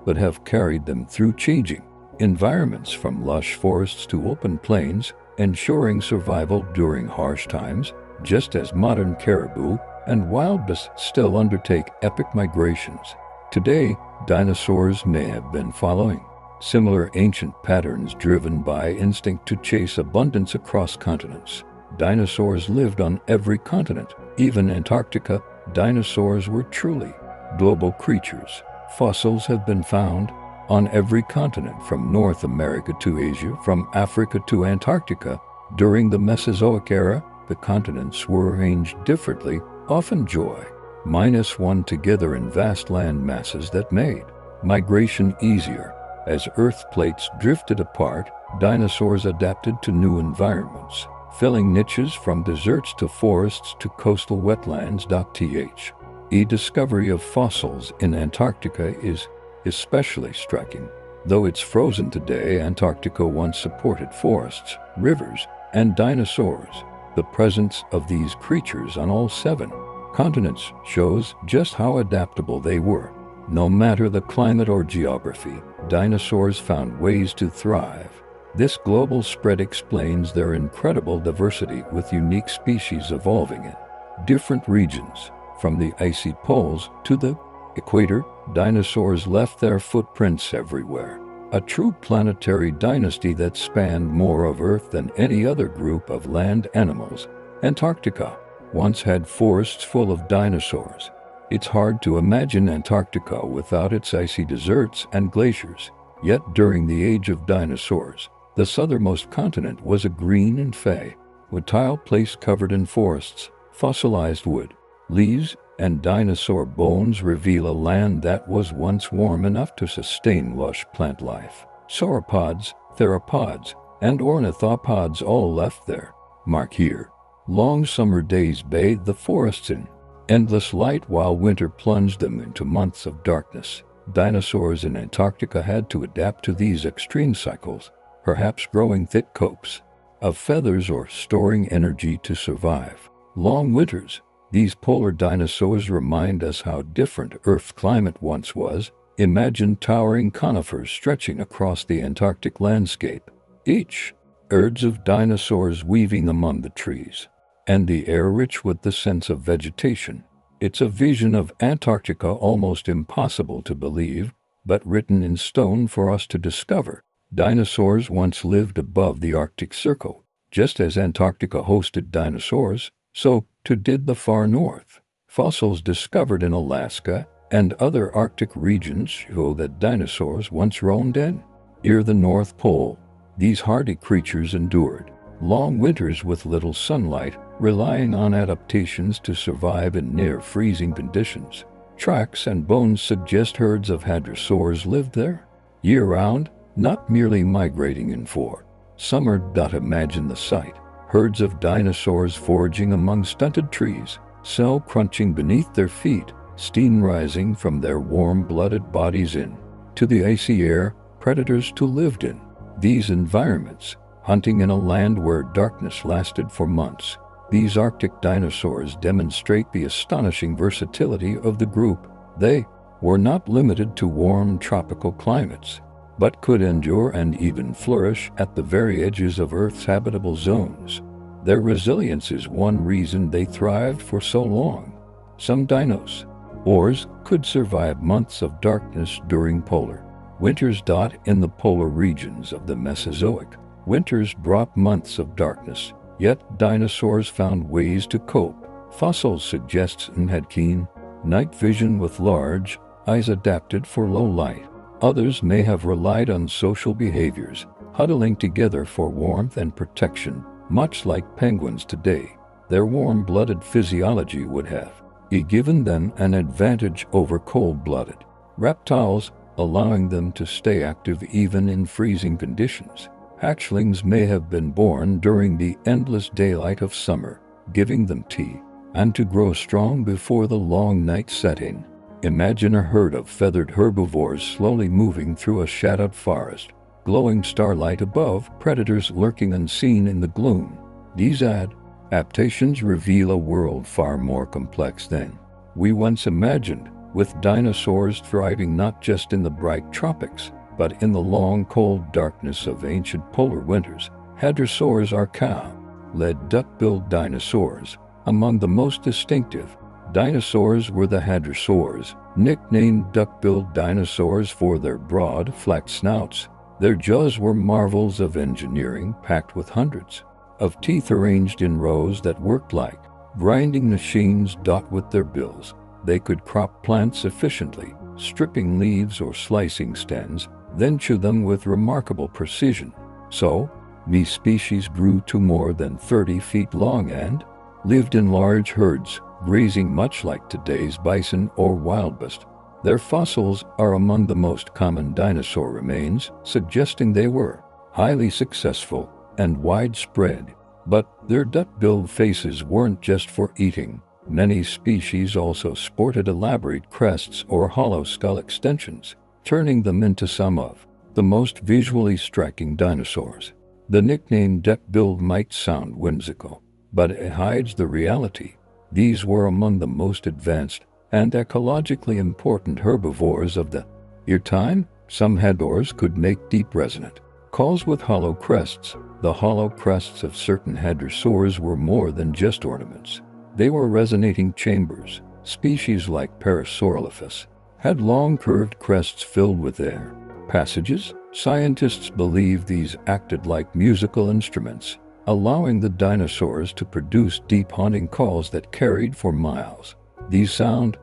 but have carried them through changing environments, from lush forests to open plains, ensuring survival during harsh times. Just as modern caribou and wildebeest still undertake epic migrations today, dinosaurs may have been following similar ancient patterns, driven by instinct to chase abundance across continents. Dinosaurs lived on every continent, even Antarctica. Dinosaurs were truly global creatures. Fossils have been found on every continent from North America to Asia, from Africa to Antarctica. During the Mesozoic era, the continents were arranged differently, often -1 together in vast land masses that made migration easier. As Earth plates drifted apart, dinosaurs adapted to new environments, filling niches from deserts to forests to coastal wetlands. The discovery of fossils in Antarctica is especially striking. Though it's frozen today, Antarctica once supported forests, rivers, and dinosaurs. The presence of these creatures on all 7 continents shows just how adaptable they were. No matter the climate or geography, dinosaurs found ways to thrive. This global spread explains their incredible diversity, with unique species evolving in different regions. From the icy poles to the equator, dinosaurs left their footprints everywhere. A true planetary dynasty that spanned more of Earth than any other group of land animals. Antarctica once had forests full of dinosaurs. It's hard to imagine Antarctica without its icy deserts and glaciers. Yet during the age of dinosaurs, the southernmost continent was a green and fertile place covered in forests. Fossilized wood, leaves, and dinosaur bones reveal a land that was once warm enough to sustain lush plant life. Sauropods, theropods, and ornithopods all left their mark here. Long summer days bathed the forests in endless light, while winter plunged them into months of darkness. Dinosaurs in Antarctica had to adapt to these extreme cycles, perhaps growing thick coats of feathers or storing energy to survive long winters. These polar dinosaurs remind us how different Earth's climate once was. Imagine towering conifers stretching across the Antarctic landscape, each herds of dinosaurs weaving among the trees, and the air rich with the sense of vegetation. It's a vision of Antarctica almost impossible to believe, but written in stone for us to discover. Dinosaurs once lived above the Arctic Circle. Just as Antarctica hosted dinosaurs, so too did the far north. Fossils discovered in Alaska and other Arctic regions show that dinosaurs once roamed in near the North Pole. These hardy creatures endured long winters with little sunlight, relying on adaptations to survive in near-freezing conditions. Tracks and bones suggest herds of hadrosaurs lived there year-round, not merely migrating in for summer. Imagine the sight. Herds of dinosaurs foraging among stunted trees, cell crunching beneath their feet, steam rising from their warm-blooded bodies in to the icy air predators too lived in these environments, hunting in a land where darkness lasted for months. These Arctic dinosaurs demonstrate the astonishing versatility of the group. They were not limited to warm tropical climates, but could endure and even flourish at the very edges of Earth's habitable zones. Their resilience is one reason they thrived for so long. Some dinosaurs could survive months of darkness during polar winters. In the polar regions of the Mesozoic, winters brought months of darkness, yet dinosaurs found ways to cope. Fossils suggest some had keen night vision with large eyes adapted for low light. Others may have relied on social behaviors, huddling together for warmth and protection, much like penguins today. Their warm-blooded physiology would have given them an advantage over cold-blooded reptiles, allowing them to stay active even in freezing conditions. Hatchlings may have been born during the endless daylight of summer, giving them and to grow strong before the long night set in. Imagine a herd of feathered herbivores slowly moving through a shadowed forest, glowing starlight above, predators lurking unseen in the gloom. These adaptations reveal a world far more complex than we once imagined, with dinosaurs thriving not just in the bright tropics, but in the long cold darkness of ancient polar winters. Hadrosaurs are cow-led duck-billed dinosaurs. Among the most distinctive dinosaurs were the hadrosaurs, nicknamed duck-billed dinosaurs for their broad, flat snouts. Their jaws were marvels of engineering, packed with hundreds of teeth arranged in rows that worked like grinding machines. With their bills, they could crop plants efficiently, stripping leaves or slicing stems, then chew them with remarkable precision. So, these species grew to more than 30 feet long and lived in large herds, grazing much like today's bison or wildebeest. Their fossils are among the most common dinosaur remains, suggesting they were highly successful and widespread. But their duck-billed faces weren't just for eating. Many species also sported elaborate crests or hollow skull extensions, turning them into some of the most visually striking dinosaurs. The nickname duck-billed might sound whimsical, but it hides the reality. These were among the most advanced and ecologically important herbivores of their time. Some hadors could make deep resonant calls with hollow crests. The hollow crests of certain hadrosaurs were more than just ornaments. They were resonating chambers. Species like Parasaurolophus had long curved crests filled with air passages. Scientists believe these acted like musical instruments, allowing the dinosaurs to produce deep haunting calls that carried for miles. These sounds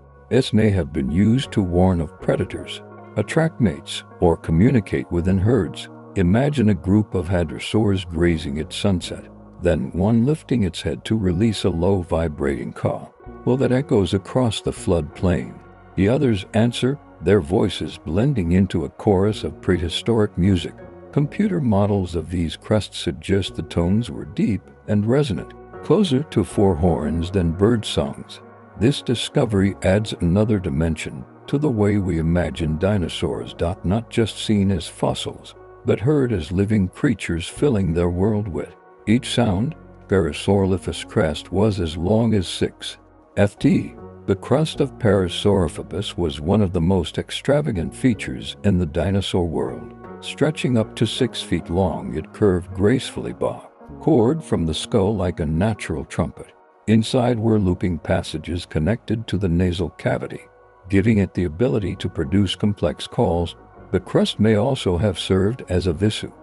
may have been used to warn of predators, attract mates, or communicate within herds. Imagine a group of hadrosaurs grazing at sunset, then one lifting its head to release a low vibrating call. That echoes across the floodplain. The others answer, their voices blending into a chorus of prehistoric music. Computer models of these crests suggest the tones were deep and resonant, closer to four horns than bird songs. This discovery adds another dimension to the way we imagine dinosaurs, not just seen as fossils, but heard as living creatures filling their world with each sound. Parasaurolophus crest was as long as 6 ft. The crest of Parasaurolophus was one of the most extravagant features in the dinosaur world. Stretching up to 6 feet long, it curved gracefully backward from the skull like a natural trumpet. Inside were looping passages connected to the nasal cavity, giving it the ability to produce complex calls. The crest may also have served as a visual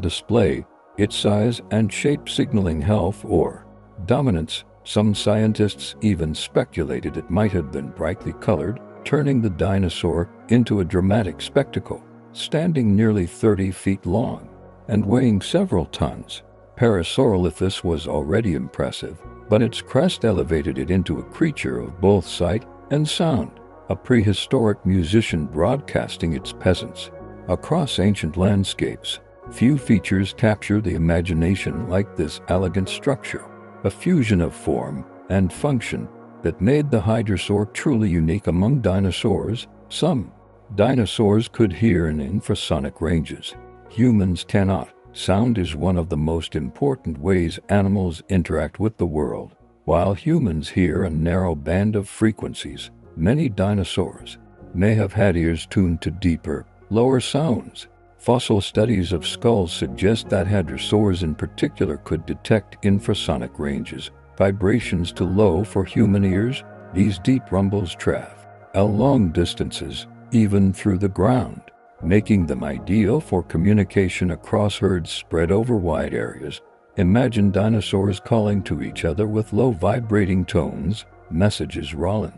display, its size and shape signaling health or dominance. Some scientists even speculated it might have been brightly colored, turning the dinosaur into a dramatic spectacle. Standing nearly 30 feet long and weighing several tons, Parasaurolophus was already impressive, but its crest elevated it into a creature of both sight and sound, a prehistoric musician broadcasting its presence across ancient landscapes. Few features capture the imagination like this elegant structure, a fusion of form and function that made the hadrosaur truly unique among dinosaurs. Some dinosaurs could hear in infrasonic ranges. Humans cannot. Sound is one of the most important ways animals interact with the world. While humans hear a narrow band of frequencies, many dinosaurs may have had ears tuned to deeper, lower sounds. Fossil studies of skulls suggest that hadrosaurs in particular could detect infrasonic ranges, vibrations too low for human ears. These deep rumbles travel long distances, even through the ground, making them ideal for communication across herds spread over wide areas. Imagine dinosaurs calling to each other with low vibrating tones, messages rolling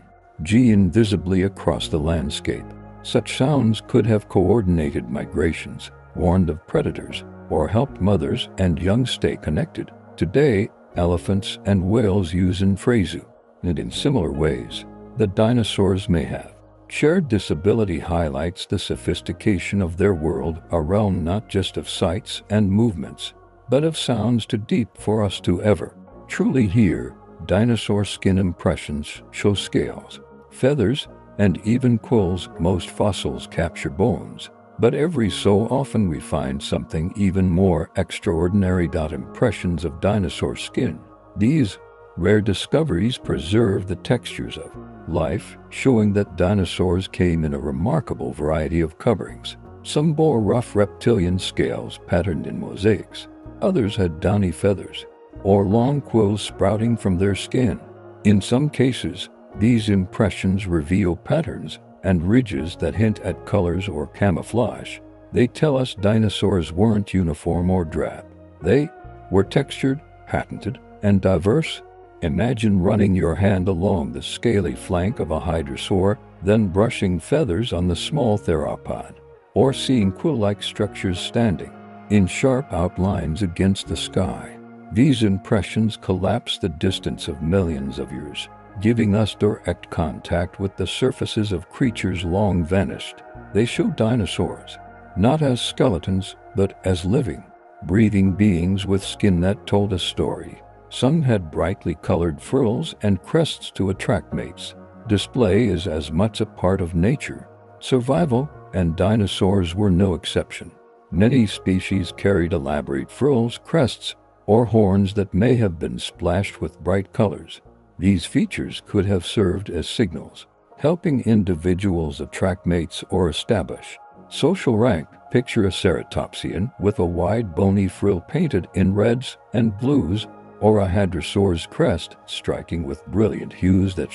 invisibly across the landscape. Such sounds could have coordinated migrations, warned of predators, or helped mothers and young stay connected. Today, elephants and whales use infrasound, and in similar ways, the dinosaurs may have shared this ability. Highlights the sophistication of their world, a realm not just of sights and movements, but of sounds too deep for us to ever truly hear. Dinosaur skin impressions show scales, feathers, and even quills. Most fossils capture bones, but every so often we find something even more extraordinary. Impressions of dinosaur skin. These rare discoveries preserve the textures of life, showing that dinosaurs came in a remarkable variety of coverings. Some bore rough reptilian scales patterned in mosaics. Others had downy feathers or long quills sprouting from their skin. In some cases, these impressions reveal patterns and ridges that hint at colors or camouflage. They tell us dinosaurs weren't uniform or drab. They were textured, patented, and diverse. Imagine running your hand along the scaly flank of a hadrosaur, then brushing feathers on the small theropod, or seeing quill-like structures standing in sharp outlines against the sky. These impressions collapse the distance of millions of years, giving us direct contact with the surfaces of creatures long vanished. They show dinosaurs, not as skeletons, but as living, breathing beings with skin that told a story. Some had brightly colored frills and crests to attract mates. Display is as much a part of nature, survival, and dinosaurs were no exception. Many species carried elaborate frills, crests, or horns that may have been splashed with bright colors. These features could have served as signals, helping individuals attract mates or establish social rank. Picture a ceratopsian with a wide bony frill painted in reds and blues, or a hadrosaur's crest striking with brilliant hues that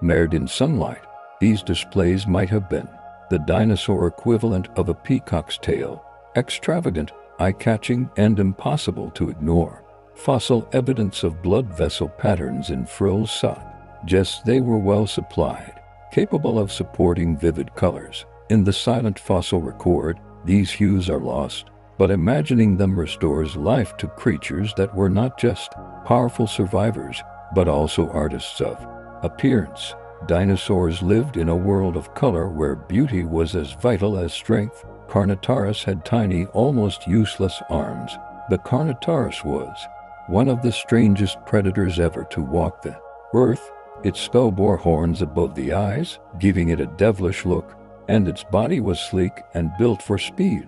mirrored in sunlight. These displays might have been the dinosaur equivalent of a peacock's tail, extravagant, eye-catching, and impossible to ignore. Fossil evidence of blood vessel patterns in frills suggests they were well supplied, capable of supporting vivid colors. In the silent fossil record, these hues are lost, but imagining them restores life to creatures that were not just powerful survivors, but also artists of appearance. Dinosaurs lived in a world of color where beauty was as vital as strength. Carnotaurus had tiny, almost useless arms. The Carnotaurus was one of the strangest predators ever to walk the earth. Its skull bore horns above the eyes, giving it a devilish look, and its body was sleek and built for speed.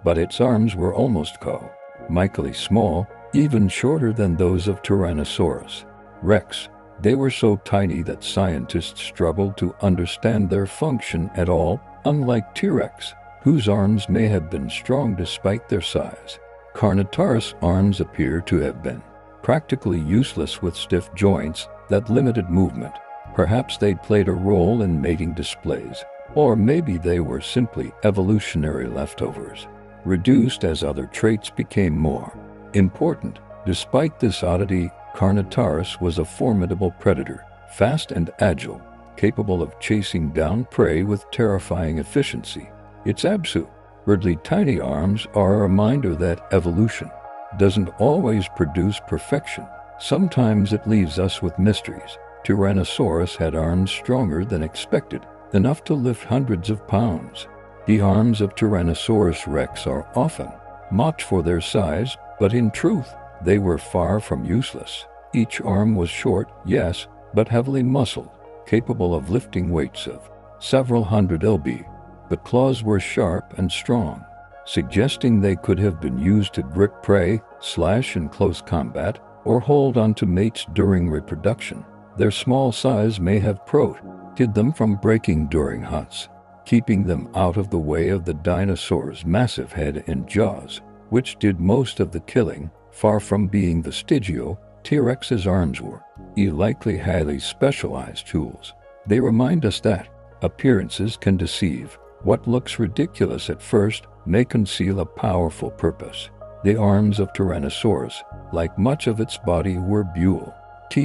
But its arms were almost comically small, even shorter than those of Tyrannosaurus Rex. They were so tiny that scientists struggled to understand their function at all. Unlike T-Rex, whose arms may have been strong despite their size, Carnotaurus' arms appear to have been practically useless with stiff joints that limited movement. Perhaps they played a role in mating displays, or maybe they were simply evolutionary leftovers, reduced as other traits became more important. Despite this oddity, Carnotaurus was a formidable predator, fast and agile, capable of chasing down prey with terrifying efficiency. Its absurdly tiny arms are a reminder that evolution doesn't always produce perfection. Sometimes it leaves us with mysteries. Tyrannosaurus had arms stronger than expected, enough to lift hundreds of pounds. The arms of Tyrannosaurus Rex are often mocked for their size, but in truth, they were far from useless. Each arm was short, yes, but heavily muscled, capable of lifting weights of several hundred lb. The claws were sharp and strong, suggesting they could have been used to grip prey, slash in close combat, or hold onto mates during reproduction. Their small size may have protected them from breaking during hunts, keeping them out of the way of the dinosaur's massive head and jaws, which did most of the killing. Far from being vestigial, T-Rex's arms were likely highly specialized tools. They remind us that appearances can deceive. What looks ridiculous at first may conceal a powerful purpose. The arms of Tyrannosaurus, like much of its body, were built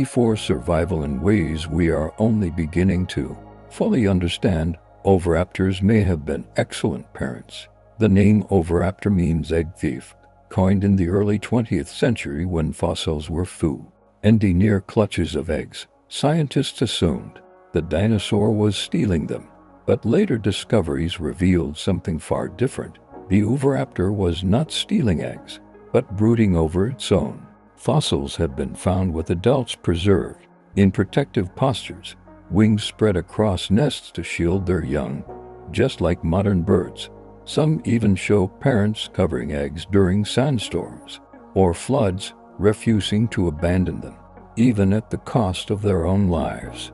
for survival in ways we are only beginning to fully understand. Oviraptors may have been excellent parents. The name oviraptor means egg thief, coined in the early 20th century when fossils were few and near clutches of eggs. Scientists assumed the dinosaur was stealing them, but later discoveries revealed something far different. The oviraptor was not stealing eggs, but brooding over its own. Fossils have been found with adults preserved in protective postures, wings spread across nests to shield their young, just like modern birds. Some even show parents covering eggs during sandstorms or floods, refusing to abandon them, even at the cost of their own lives.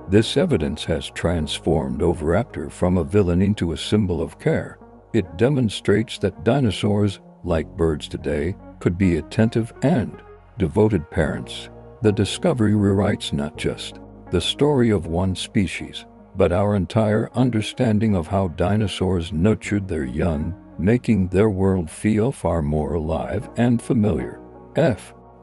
This evidence has transformed oviraptor from a villain into a symbol of care. It demonstrates that dinosaurs, like birds today, could be attentive and devoted parents. The discovery rewrites not just the story of one species, but our entire understanding of how dinosaurs nurtured their young, making their world feel far more alive and familiar.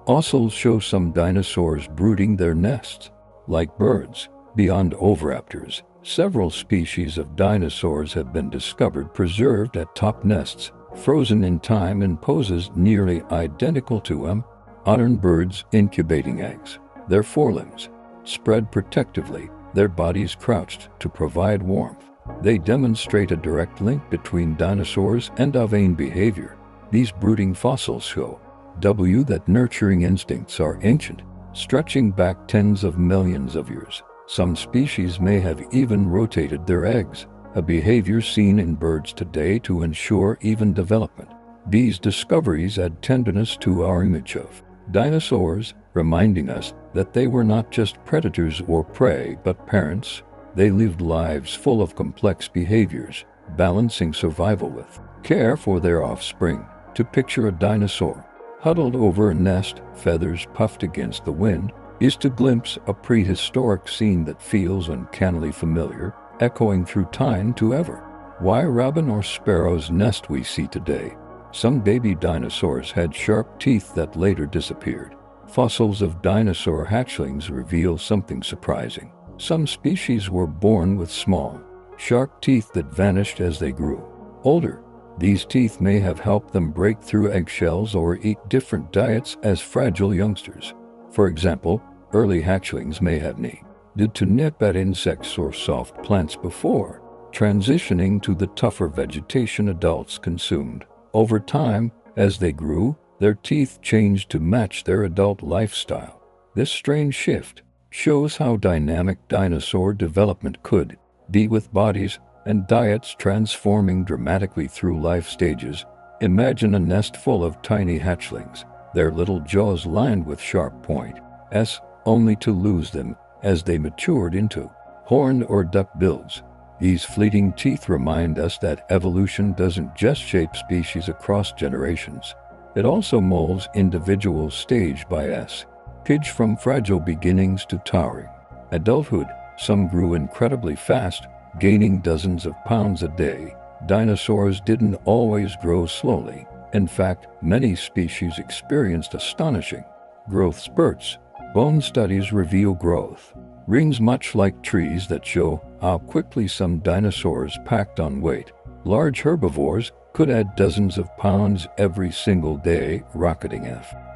Fossils show some dinosaurs brooding their nests. Like birds, Beyond oviraptors, several species of dinosaurs have been discovered preserved at top nests, frozen in time in poses nearly identical to them. Modern birds incubating eggs, their forelimbs spread protectively, their bodies crouched to provide warmth. They demonstrate a direct link between dinosaurs and avian behavior. These brooding fossils show that nurturing instincts are ancient, stretching back tens of millions of years. Some species may have even rotated their eggs, a behavior seen in birds today to ensure even development. These discoveries add tenderness to our image of dinosaurs, reminding us that they were not just predators or prey but parents. They lived lives full of complex behaviors, balancing survival with care for their offspring. To picture a dinosaur huddled over a nest, feathers puffed against the wind, is to glimpse a prehistoric scene that feels uncannily familiar, echoing through time to ever. Why robin or sparrow's nest we see today? Some baby dinosaurs had sharp teeth that later disappeared. Fossils of dinosaur hatchlings reveal something surprising. Some species were born with small, sharp teeth that vanished as they grew older. These teeth may have helped them break through eggshells or eat different diets as fragile youngsters. For example, early hatchlings may have needed to nip at insects or soft plants before transitioning to the tougher vegetation adults consumed. Over time, as they grew, their teeth changed to match their adult lifestyle. This strange shift shows how dynamic dinosaur development could be, with bodies and diets transforming dramatically through life stages. Imagine a nest full of tiny hatchlings, their little jaws lined with sharp points, only to lose them as they matured into horned or duck-bills. These fleeting teeth remind us that evolution doesn't just shape species across generations. It also molds individuals stage by stage, from fragile beginnings to towering adulthood. Some grew incredibly fast, gaining dozens of pounds a day. Dinosaurs didn't always grow slowly. In fact, many species experienced astonishing growth spurts. Bone studies reveal growth rings much like trees that show how quickly some dinosaurs packed on weight. Large herbivores could add dozens of pounds every single day, rocketing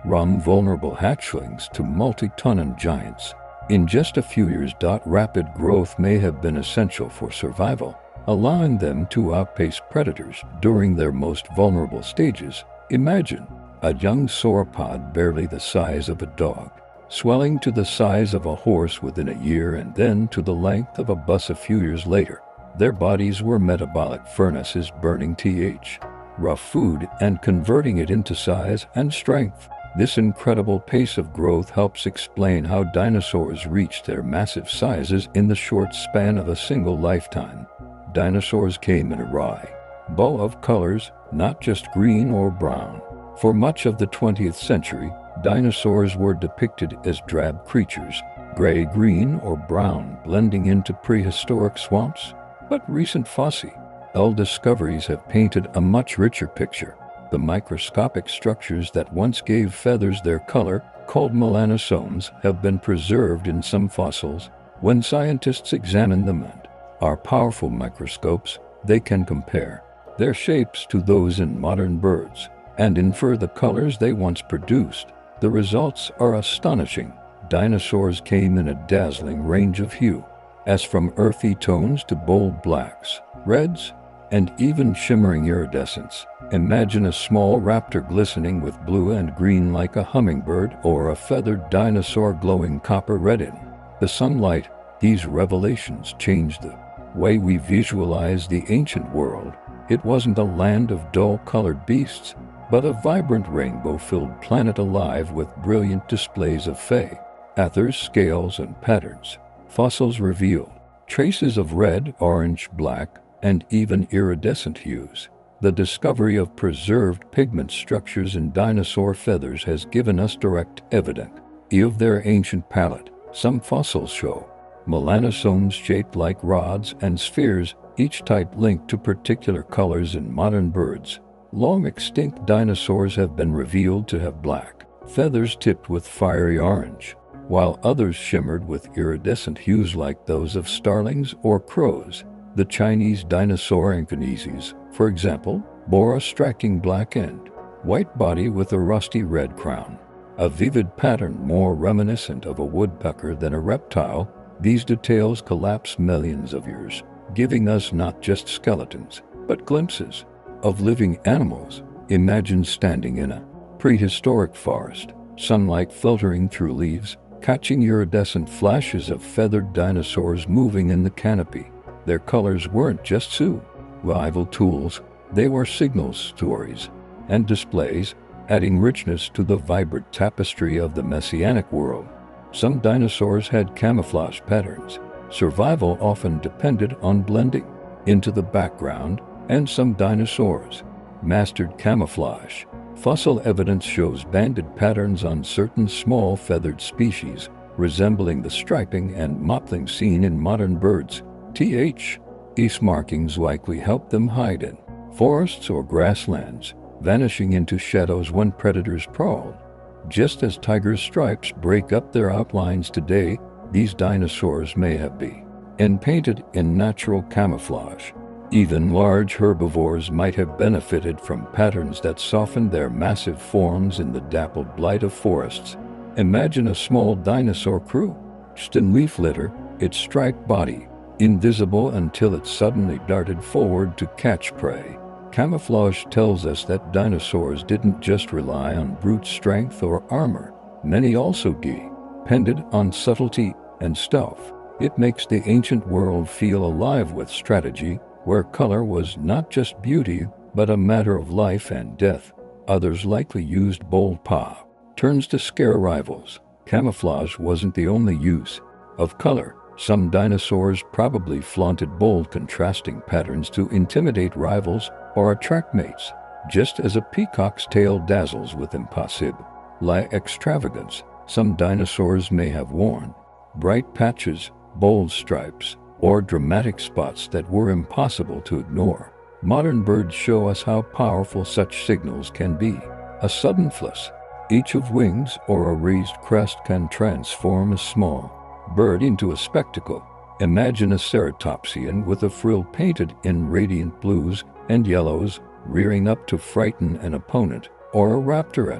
from vulnerable hatchlings to multi-ton giants in just a few years. Rapid growth may have been essential for survival, allowing them to outpace predators during their most vulnerable stages. Imagine a young sauropod barely the size of a dog, swelling to the size of a horse within a year and then to the length of a bus a few years later. Their bodies were metabolic furnaces, burning rough food and converting it into size and strength. This incredible pace of growth helps explain how dinosaurs reached their massive sizes in the short span of a single lifetime. Dinosaurs came in a rainbow of colors, not just green or brown. For much of the 20th century, dinosaurs were depicted as drab creatures, gray, green, or brown, blending into prehistoric swamps. But recent fossil discoveries have painted a much richer picture. The microscopic structures that once gave feathers their color, called melanosomes, have been preserved in some fossils. When scientists examine them and our powerful microscopes, they can compare their shapes to those in modern birds and infer the colors they once produced. The results are astonishing. Dinosaurs came in a dazzling range of hue, from earthy tones to bold blacks, reds, and even shimmering iridescence. Imagine a small raptor glistening with blue and green like a hummingbird, or a feathered dinosaur glowing copper red in the sunlight. These revelations changed the way we visualize the ancient world. It wasn't a land of dull-colored beasts, but a vibrant rainbow-filled planet alive with brilliant displays of feathers, scales, and patterns. Fossils revealed traces of red, orange, black, and even iridescent hues. The discovery of preserved pigment structures in dinosaur feathers has given us direct evidence of their ancient palette. Some fossils show melanosomes shaped like rods and spheres, each type linked to particular colors in modern birds. Long-extinct dinosaurs have been revealed to have black feathers tipped with fiery orange, while others shimmered with iridescent hues like those of starlings or crows. The Chinese dinosaur Anchineses, for example, bore a striking black and white body with a rusty red crown, a vivid pattern more reminiscent of a woodpecker than a reptile. These details collapse millions of years, giving us not just skeletons, but glimpses of living animals. Imagine standing in a prehistoric forest, sunlight filtering through leaves, catching iridescent flashes of feathered dinosaurs moving in the canopy. Their colors weren't just survival tools, they were signals, stories, and displays, adding richness to the vibrant tapestry of the messianic world. Some dinosaurs had camouflage patterns. Survival often depended on blending into the background, and some dinosaurs mastered camouflage. Fossil evidence shows banded patterns on certain small feathered species, resembling the striping and mottling seen in modern birds. These markings likely helped them hide in forests or grasslands, vanishing into shadows when predators prowled. Just as tigers' stripes break up their outlines today, these dinosaurs may have been painted in natural camouflage. Even large herbivores might have benefited from patterns that softened their massive forms in the dappled light of forests. Imagine a small dinosaur crouched in leaf litter, its striped body invisible until it suddenly darted forward to catch prey. Camouflage tells us that dinosaurs didn't just rely on brute strength or armor. Many also depended on subtlety and stealth. It makes the ancient world feel alive with strategy, where color was not just beauty, but a matter of life and death. Others likely used bold patterns to scare rivals. Camouflage wasn't the only use of color. Some dinosaurs probably flaunted bold contrasting patterns to intimidate rivals or attract mates. Just as a peacock's tail dazzles with impossible extravagance, some dinosaurs may have worn bright patches, bold stripes, or dramatic spots that were impossible to ignore. Modern birds show us how powerful such signals can be. A sudden flash, each of wings or a raised crest can transform a small bird into a spectacle. Imagine a ceratopsian with a frill painted in radiant blues and yellows, rearing up to frighten an opponent, or a raptor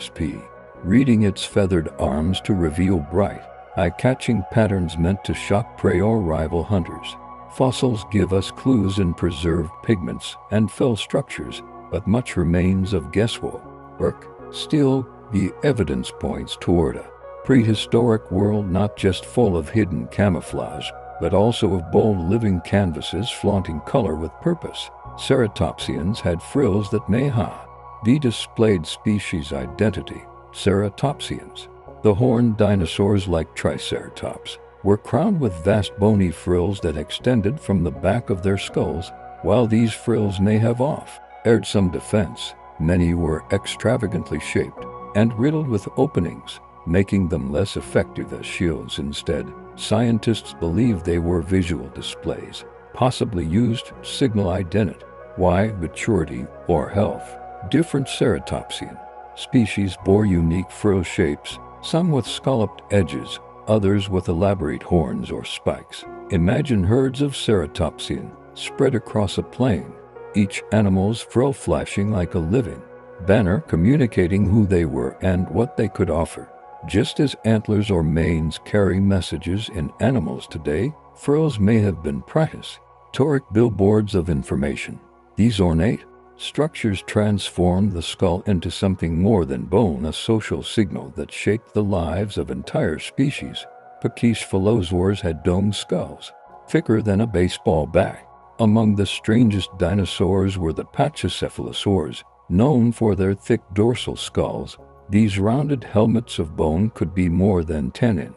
reading its feathered arms to reveal bright, eye-catching patterns meant to shock prey or rival hunters. Fossils give us clues in preserved pigments and fill structures, but much remains of guesswork. Still, the evidence points toward a prehistoric world not just full of hidden camouflage, but also of bold living canvases flaunting color with purpose. Ceratopsians had frills that may be displayed species identity. Ceratopsians, the horned dinosaurs like Triceratops, were crowned with vast bony frills that extended from the back of their skulls. While these frills may have offered some defense, many were extravagantly shaped and riddled with openings, making them less effective as shields. Instead, scientists believe they were visual displays, possibly used to signal identity, maturity, or health. Different ceratopsian species bore unique frill shapes, some with scalloped edges, others with elaborate horns or spikes. Imagine herds of ceratopsian spread across a plain, each animal's frill flashing like a living banner communicating who they were and what they could offer. Just as antlers or manes carry messages in animals today, frills may have been prehistoric billboards of information. These ornate structures transformed the skull into something more than bone, a social signal that shaped the lives of entire species. Pachycephalosaurs had domed skulls, thicker than a baseball bat. Among the strangest dinosaurs were the pachycephalosaurs, known for their thick dorsal skulls. These rounded helmets of bone could be more than 10 in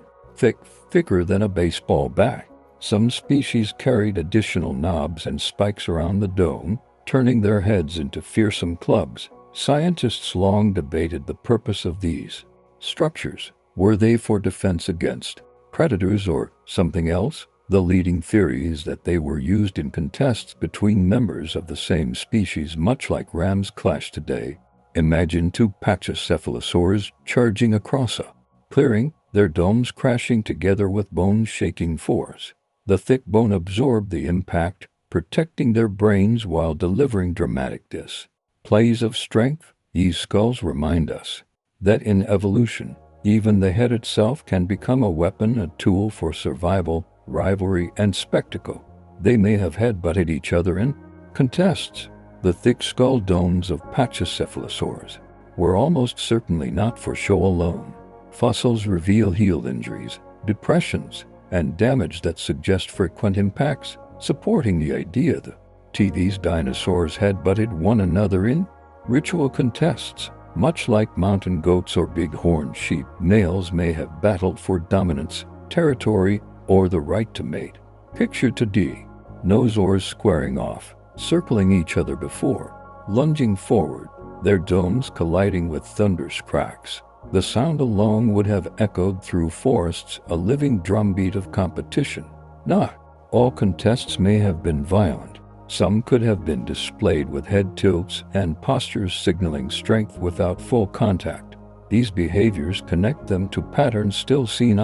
thicker than a baseball bat. Some species carried additional knobs and spikes around the dome, turning their heads into fearsome clubs. Scientists long debated the purpose of these structures. Were they for defense against predators or something else? The leading theory is that they were used in contests between members of the same species, much like rams clash today. Imagine two pachycephalosaurs charging across a clearing, their domes crashing together with bone-shaking force. The thick bone absorbed the impact, protecting their brains while delivering dramatic displays of strength. These skulls remind us that in evolution, even the head itself can become a weapon, a tool for survival, rivalry, and spectacle. They may have head-butted each other in contests. The thick skull domes of Pachycephalosaurs were almost certainly not for show alone. Fossils reveal heel injuries, depressions, and damage that suggest frequent impacts, supporting the idea that these dinosaurs head-butted one another in ritual contests. Much like mountain goats or big-horned sheep, males may have battled for dominance, territory, or the right to mate. Picture dinosaurs squaring off, circling each other before lunging forward, their domes colliding with thunderous cracks. The sound alone would have echoed through forests, a living drumbeat of competition. Not all contests may have been violent. Some could have been displayed with head tilts and postures signaling strength without full contact. These behaviors connect them to patterns still seen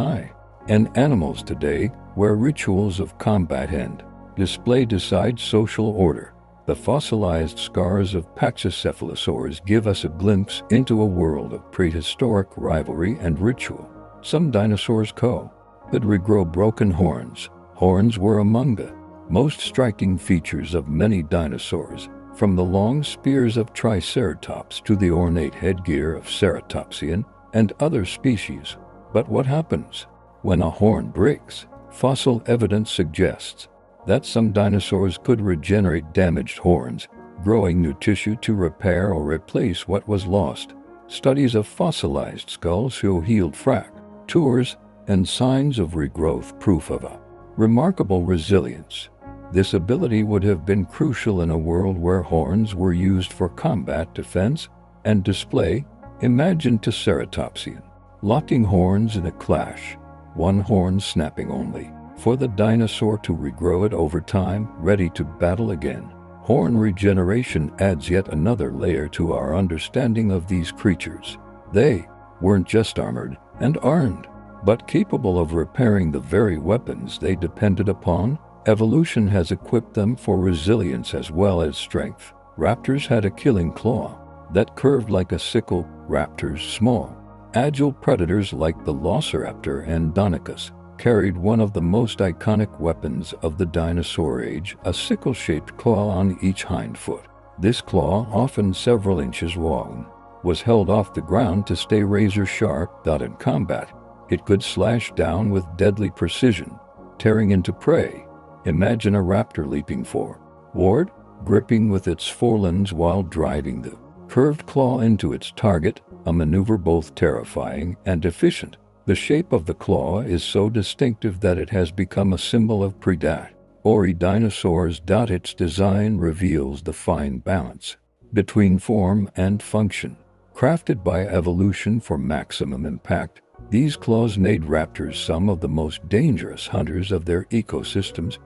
in animals today, where rituals of combat and display decide social order. The fossilized scars of Pachycephalosaurs give us a glimpse into a world of prehistoric rivalry and ritual. Some dinosaurs could regrow broken horns. Horns were among the most striking features of many dinosaurs, from the long spears of Triceratops to the ornate headgear of Ceratopsian and other species. But what happens when a horn breaks? Fossil evidence suggests that some dinosaurs could regenerate damaged horns, growing new tissue to repair or replace what was lost. Studies of fossilized skulls show healed fractures and signs of regrowth, proof of a remarkable resilience. This ability would have been crucial in a world where horns were used for combat, defense, and display. Imagine Triceratopsian locking horns in a clash, one horn snapping only for the dinosaur to regrow it over time, ready to battle again. Horn regeneration adds yet another layer to our understanding of these creatures. They weren't just armored and armed, but capable of repairing the very weapons they depended upon. Evolution has equipped them for resilience as well as strength. Raptors had a killing claw that curved like a sickle. Raptors, small, agile predators like the Velociraptor and Deinonychus, carried one of the most iconic weapons of the dinosaur age, a sickle-shaped claw on each hind foot. This claw, often several inches long, was held off the ground to stay razor-sharp. In combat, it could slash down with deadly precision, tearing into prey. Imagine a raptor leaping forward, gripping with its forelimbs while driving the curved claw into its target, a maneuver both terrifying and efficient. The shape of the claw is so distinctive that it has become a symbol of predatory dinosaurs. Its design reveals the fine balance between form and function. Crafted by evolution for maximum impact, these claws made raptors some of the most dangerous hunters of their ecosystems.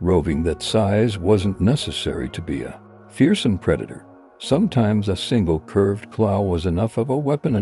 Roving that size wasn't necessary to be a fearsome predator. Sometimes a single curved claw was enough of a weapon.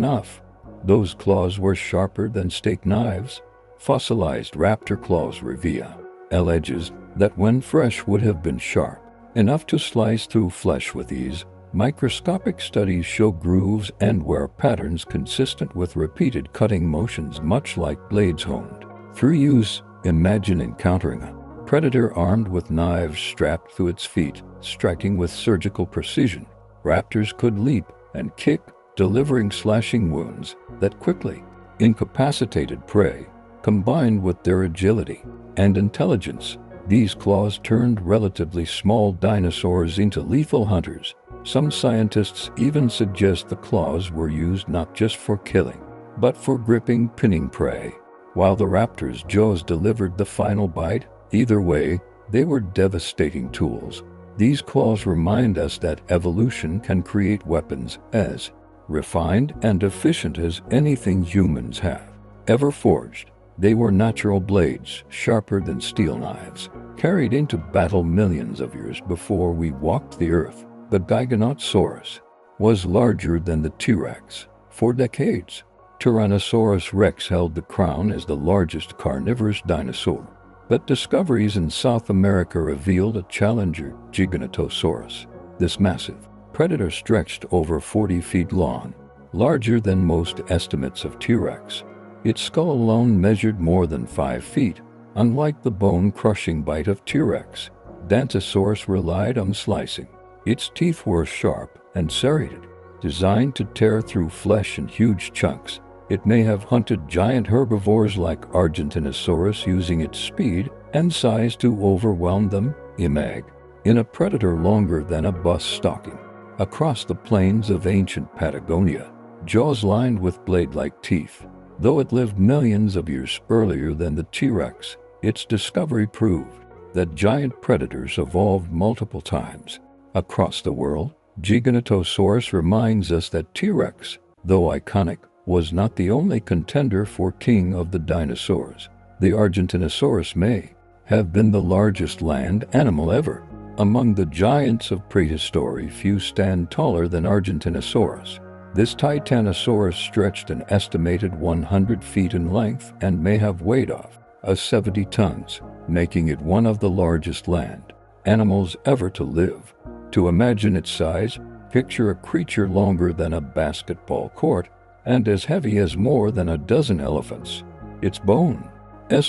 Those claws were sharper than steak knives. Fossilized raptor claws reveal edges that when fresh would have been sharp enough to slice through flesh with ease. Microscopic studies show grooves and wear patterns consistent with repeated cutting motions, much like blades honed through use. Imagine encountering a predator armed with knives strapped to its feet, striking with surgical precision. Raptors could leap and kick, delivering slashing wounds that quickly incapacitated prey. Combined with their agility and intelligence, these claws turned relatively small dinosaurs into lethal hunters. Some scientists even suggest the claws were used not just for killing, but for gripping, pinning prey, while the raptor's jaws delivered the final bite. Either way, they were devastating tools. These claws remind us that evolution can create weapons as refined and efficient as anything humans have ever forged. They were natural blades, sharper than steel knives, carried into battle millions of years before we walked the earth. The Giganotosaurus was larger than the T-Rex. For decades, Tyrannosaurus rex held the crown as the largest carnivorous dinosaur, but discoveries in South America revealed a challenger, Giganotosaurus. This massive predator stretched over 40 feet long, larger than most estimates of T-Rex. Its skull alone measured more than 5 feet. Unlike the bone-crushing bite of T-Rex, Dinosaurus relied on slicing. Its teeth were sharp and serrated, designed to tear through flesh in huge chunks. It may have hunted giant herbivores like Argentinosaurus, using its speed and size to overwhelm them. Imag, in a predator longer than a bus stalking across the plains of ancient Patagonia, jaws lined with blade-like teeth. Though it lived millions of years earlier than the T-Rex, its discovery proved that giant predators evolved multiple times across the world. Giganotosaurus reminds us that T-Rex, though iconic, was not the only contender for king of the dinosaurs. The Argentinosaurus may have been the largest land animal ever. Among the giants of prehistory, few stand taller than Argentinosaurus. This Titanosaurus stretched an estimated 100 feet in length and may have weighed off 70 tons, making it one of the largest land animals ever to live. To imagine its size, picture a creature longer than a basketball court and as heavy as more than a dozen elephants. Its bones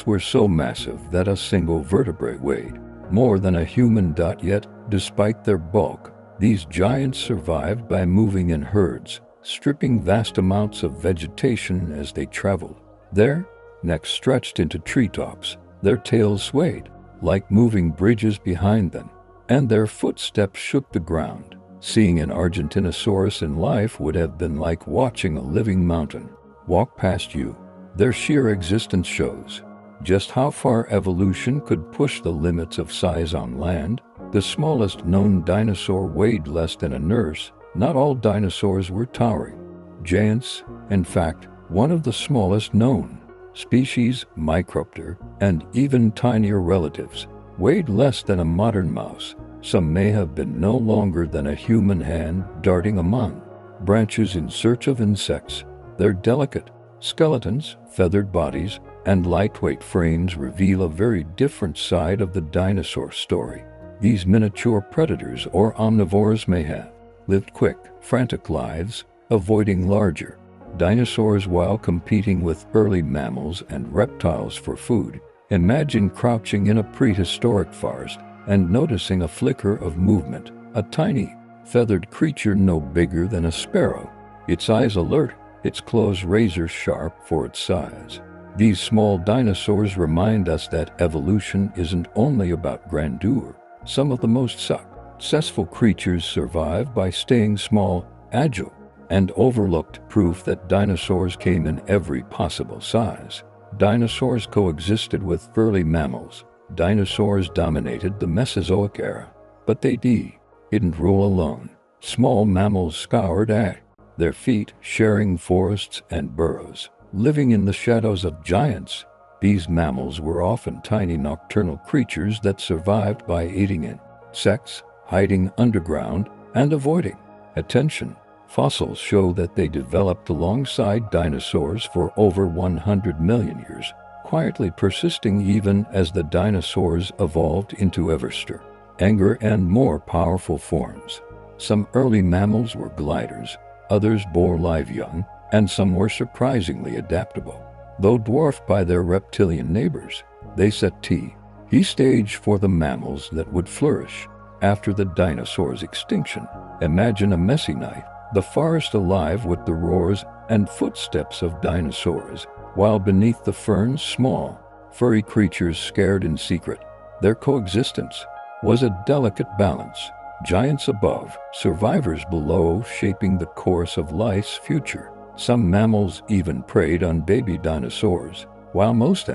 were so massive that a single vertebrae weighed more than a human. Yet, despite their bulk, these giants survived by moving in herds, stripping vast amounts of vegetation as they traveled. Their necks stretched into treetops, their tails swayed like moving bridges behind them, and their footsteps shook the ground. Seeing an Argentinosaurus in life would have been like watching a living mountain walk past you. Their sheer existence shows just how far evolution could push the limits of size on land. The smallest known dinosaur weighed less than a nurse. Not all dinosaurs were towering giants. In fact, one of the smallest known species, Micropter, and even tinier relatives, weighed less than a modern mouse. Some may have been no longer than a human hand darting among branches in search of insects. Their delicate skeletons, feathered bodies, and lightweight frames reveal a very different side of the dinosaur story. These miniature predators or omnivores may have lived quick, frantic lives, avoiding larger dinosaurs while competing with early mammals and reptiles for food. Imagine crouching in a prehistoric forest and noticing a flicker of movement, a tiny, feathered creature no bigger than a sparrow, its eyes alert, its claws razor-sharp for its size. These small dinosaurs remind us that evolution isn't only about grandeur. Some of the most successful creatures survive by staying small, agile, and overlooked. Proof that dinosaurs came in every possible size. Dinosaurs coexisted with early mammals. Dinosaurs dominated the Mesozoic era, but they didn't rule alone. Small mammals scoured at their feet, sharing forests and burrows, living in the shadows of giants. These mammals were often tiny nocturnal creatures that survived by eating insects, hiding underground, and avoiding attention. Fossils show that they developed alongside dinosaurs for over 100 million years, quietly persisting even as the dinosaurs evolved into ever stronger and more powerful forms. Some early mammals were gliders, others bore live young, and some were surprisingly adaptable. Though dwarfed by their reptilian neighbors, they set the stage for the mammals that would flourish after the dinosaurs' extinction. Imagine a messy night, the forest alive with the roars and footsteps of dinosaurs, while beneath the ferns small, furry creatures scared in secret. Their coexistence was a delicate balance. Giants above, survivors below, shaping the course of life's future. Some mammals even preyed on baby dinosaurs, while most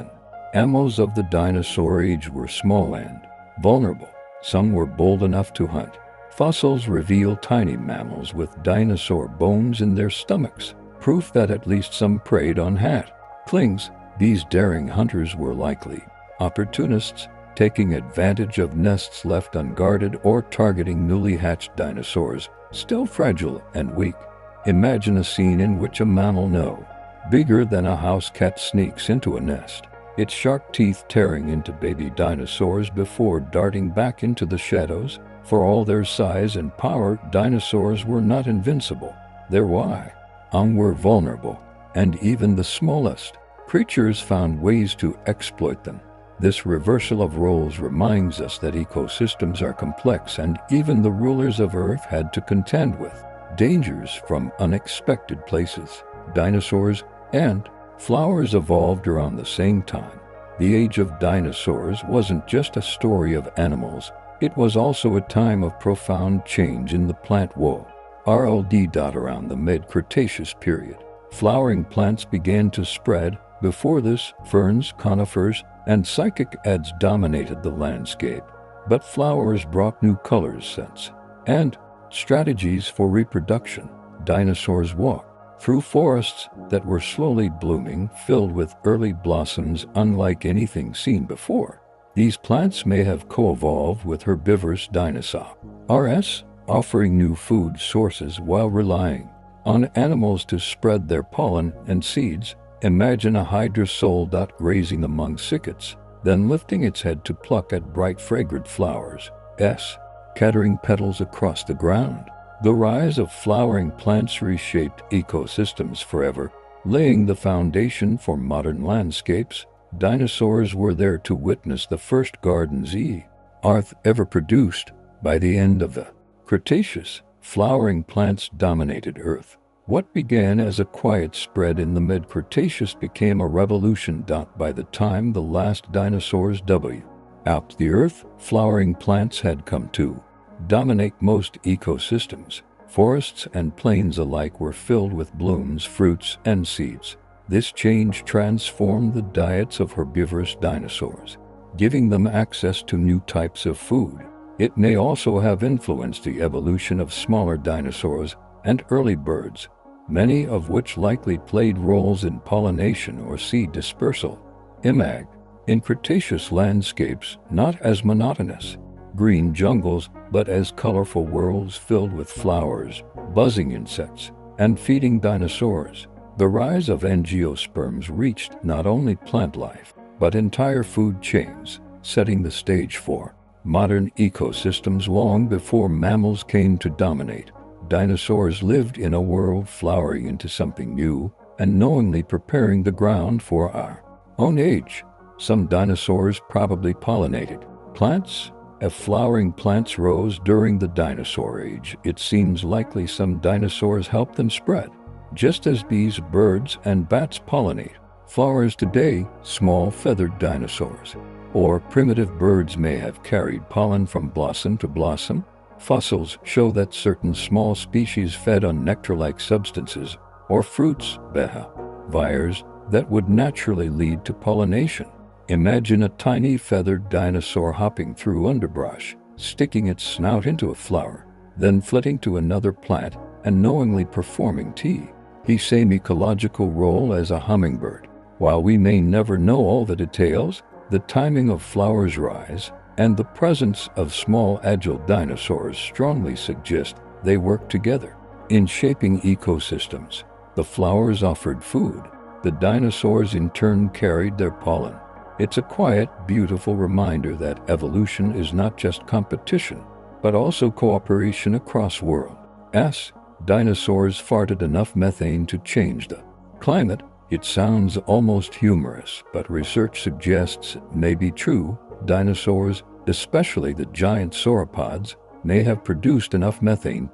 animals of the dinosaur age were small and vulnerable. Some were bold enough to hunt. Fossils reveal tiny mammals with dinosaur bones in their stomachs, proof that at least some preyed on hatchlings. These daring hunters were likely opportunists, taking advantage of nests left unguarded or targeting newly hatched dinosaurs, still fragile and weak. Imagine a scene in which a mammal bigger than a house cat sneaks into a nest, its sharp teeth tearing into baby dinosaurs before darting back into the shadows. For all their size and power, dinosaurs were not invincible. Their were vulnerable, and even the smallest creatures found ways to exploit them. This reversal of roles reminds us that ecosystems are complex, and even the rulers of Earth had to contend with dangers from unexpected places. Dinosaurs and flowers evolved around the same time. The age of dinosaurs wasn't just a story of animals, it was also a time of profound change in the plant world. Around the mid-Cretaceous period, flowering plants began to spread. Before this, ferns, conifers, and cycads dominated the landscape, but flowers brought new colors, scents, and strategies for reproduction. Dinosaurs walked through forests that were slowly blooming, filled with early blossoms unlike anything seen before. These plants may have co-evolved with herbivorous dinosaurs, offering new food sources while relying on animals to spread their pollen and seeds. Imagine a hydra grazing among cycads, then lifting its head to pluck at bright fragrant flowers, scattering petals across the ground. The rise of flowering plants reshaped ecosystems forever, laying the foundation for modern landscapes. Dinosaurs were there to witness the first gardens Earth ever produced. By the end of the Cretaceous, flowering plants dominated Earth. What began as a quiet spread in the mid-Cretaceous became a revolution. By the time the last dinosaurs walked the Earth, flowering plants had come to dominate most ecosystems. Forests and plains alike were filled with blooms, fruits, and seeds. This change transformed the diets of herbivorous dinosaurs, giving them access to new types of food. It may also have influenced the evolution of smaller dinosaurs and early birds, many of which likely played roles in pollination or seed dispersal. In Cretaceous landscapes, not as monotonous green jungles, but as colorful worlds filled with flowers, buzzing insects, and feeding dinosaurs. The rise of angiosperms reached not only plant life, but entire food chains, setting the stage for modern ecosystems. Long before mammals came to dominate, dinosaurs lived in a world flowering into something new and knowingly preparing the ground for our own age. Some dinosaurs probably pollinated plants. If flowering plants rose during the dinosaur age, it seems likely some dinosaurs helped them spread. Just as bees, birds, and bats pollinate flowers today, small feathered dinosaurs or primitive birds may have carried pollen from blossom to blossom. Fossils show that certain small species fed on nectar-like substances or fruits, behaviors that would naturally lead to pollination. Imagine a tiny feathered dinosaur hopping through underbrush, sticking its snout into a flower, then flitting to another plant and knowingly performing the same ecological role as a hummingbird. While we may never know all the details, the timing of flowers' rise and the presence of small agile dinosaurs strongly suggest they work together in shaping ecosystems. The flowers offered food, the dinosaurs in turn carried their pollen. It's a quiet, beautiful reminder that evolution is not just competition, but also cooperation across worlds. Dinosaurs farted enough methane to change the climate. It sounds almost humorous, but research suggests it may be true. Dinosaurs, especially the giant sauropods, may have produced enough methane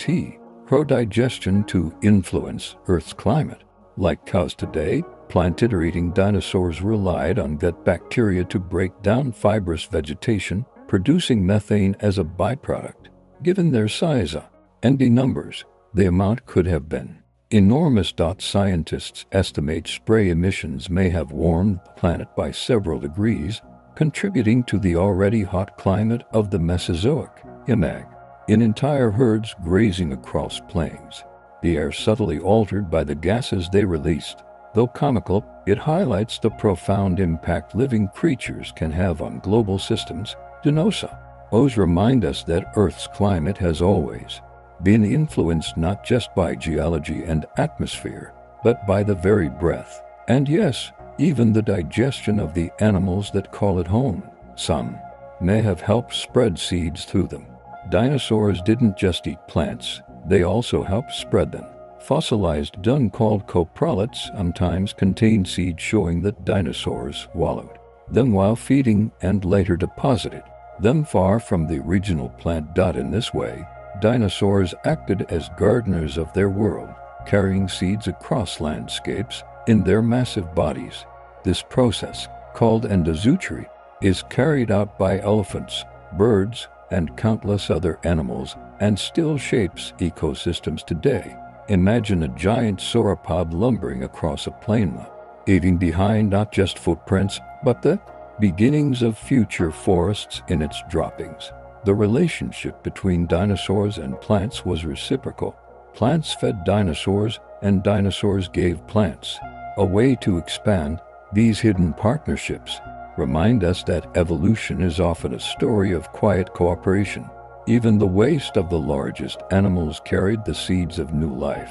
for digestion to influence Earth's climate. Like cows today, plant-eating dinosaurs relied on gut bacteria to break down fibrous vegetation, producing methane as a byproduct. Given their size and the numbers, the amount could have been enormous. Scientists estimate spray emissions may have warmed the planet by several degrees, contributing to the already hot climate of the Mesozoic. In entire herds grazing across plains, the air subtly altered by the gases they released. Though comical, it highlights the profound impact living creatures can have on global systems. Dinosaurs remind us that Earth's climate has always been influenced not just by geology and atmosphere, but by the very breath. And yes, even the digestion of the animals that call it home. Some may have helped spread seeds through them. Dinosaurs didn't just eat plants, they also helped spread them. Fossilized dung called coprolites sometimes contained seeds showing that dinosaurs swallowed them while feeding and later deposited them far from the original plant. In this way, dinosaurs acted as gardeners of their world, carrying seeds across landscapes in their massive bodies. This process, called endozootromy, is carried out by elephants, birds, and countless other animals, and still shapes ecosystems today. Imagine a giant sauropod lumbering across a plain, leaving behind not just footprints, but the beginnings of future forests in its droppings. The relationship between dinosaurs and plants was reciprocal. Plants fed dinosaurs, and dinosaurs gave plants a way to expand. These hidden partnerships remind us that evolution is often a story of quiet cooperation. Even the waste of the largest animals carried the seeds of new life.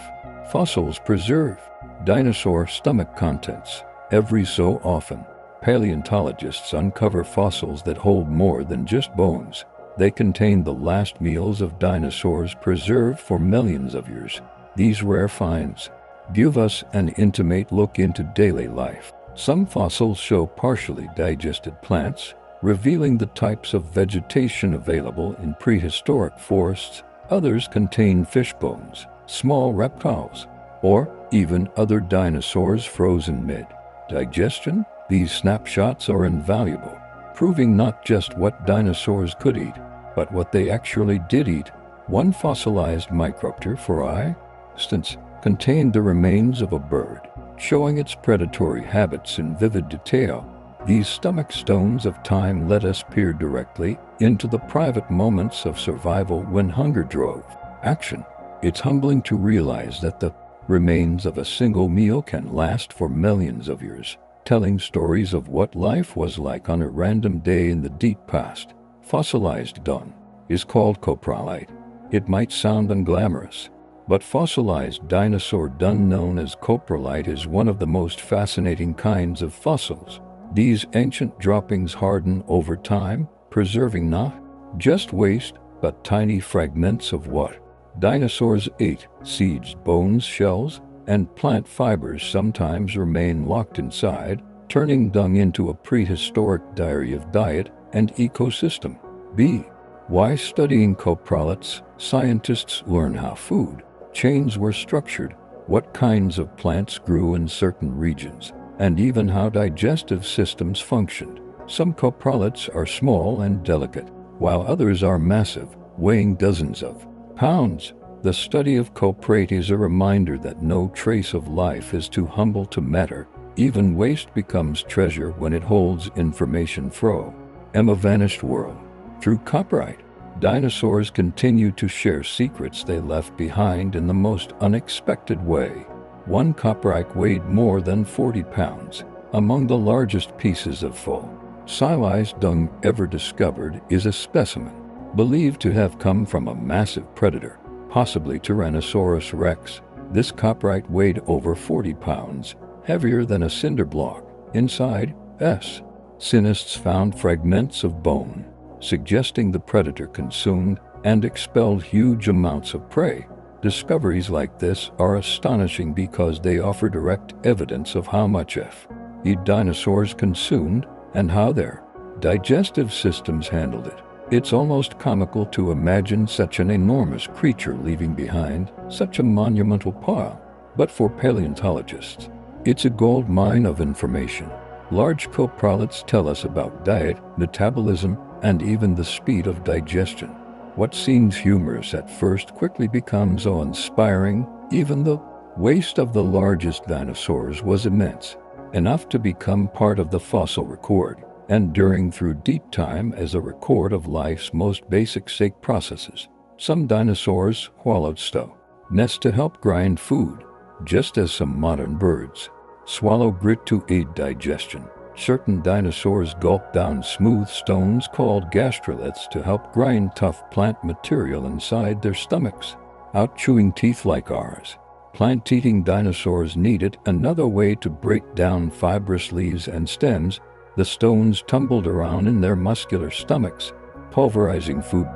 Fossils preserve dinosaur stomach contents. Every so often, paleontologists uncover fossils that hold more than just bones. They contain the last meals of dinosaurs preserved for millions of years. These rare finds give us an intimate look into daily life. Some fossils show partially digested plants, revealing the types of vegetation available in prehistoric forests. Others contain fish bones, small reptiles, or even other dinosaurs frozen mid-digestion. These snapshots are invaluable, proving not just what dinosaurs could eat, but what they actually did eat. One fossilized micropter, for instance, contained the remains of a bird, showing its predatory habits in vivid detail. These stomach stones of time let us peer directly into the private moments of survival when hunger drove action. It's humbling to realize that the remains of a single meal can last for millions of years, telling stories of what life was like on a random day in the deep past. Fossilized dung is called coprolite. It might sound unglamorous, but fossilized dinosaur dung, known as coprolite, is one of the most fascinating kinds of fossils. These ancient droppings harden over time, preserving not just waste, but tiny fragments of what dinosaurs ate. Seeds, bones, shells, and plant fibers sometimes remain locked inside, turning dung into a prehistoric diary of diet and ecosystem. Why studying coprolites? Scientists learn how food chains were structured, what kinds of plants grew in certain regions, and even how digestive systems functioned. Some coprolites are small and delicate, while others are massive, weighing dozens of pounds. The study of coprolite is a reminder that no trace of life is too humble to matter. Even waste becomes treasure when it holds information from a vanished world. Through coprolite, dinosaurs continue to share secrets they left behind in the most unexpected way. One coprolite weighed more than 40 pounds. Among the largest pieces of fossilized dung ever discovered is a specimen believed to have come from a massive predator, possibly Tyrannosaurus rex. This coprolite weighed over 40 pounds, heavier than a cinder block. Inside, scientists found fragments of bone, suggesting the predator consumed and expelled huge amounts of prey. Discoveries like this are astonishing because they offer direct evidence of how much dinosaurs consumed and how their digestive systems handled it. It's almost comical to imagine such an enormous creature leaving behind such a monumental pile. But for paleontologists, it's a gold mine of information. Large coprolites tell us about diet, metabolism, and even the speed of digestion. What seems humorous at first quickly becomes awe-inspiring. Even the waste of the largest dinosaurs was immense, enough to become part of the fossil record, enduring through deep time as a record of life's most basic processes. Some dinosaurs swallowed stone nests to help grind food, just as some modern birds swallow grit to aid digestion. Certain dinosaurs gulped down smooth stones called gastroliths to help grind tough plant material inside their stomachs. Out chewing teeth like ours, Plant-eating dinosaurs needed another way to break down fibrous leaves and stems. The stones tumbled around in their muscular stomachs, pulverizing food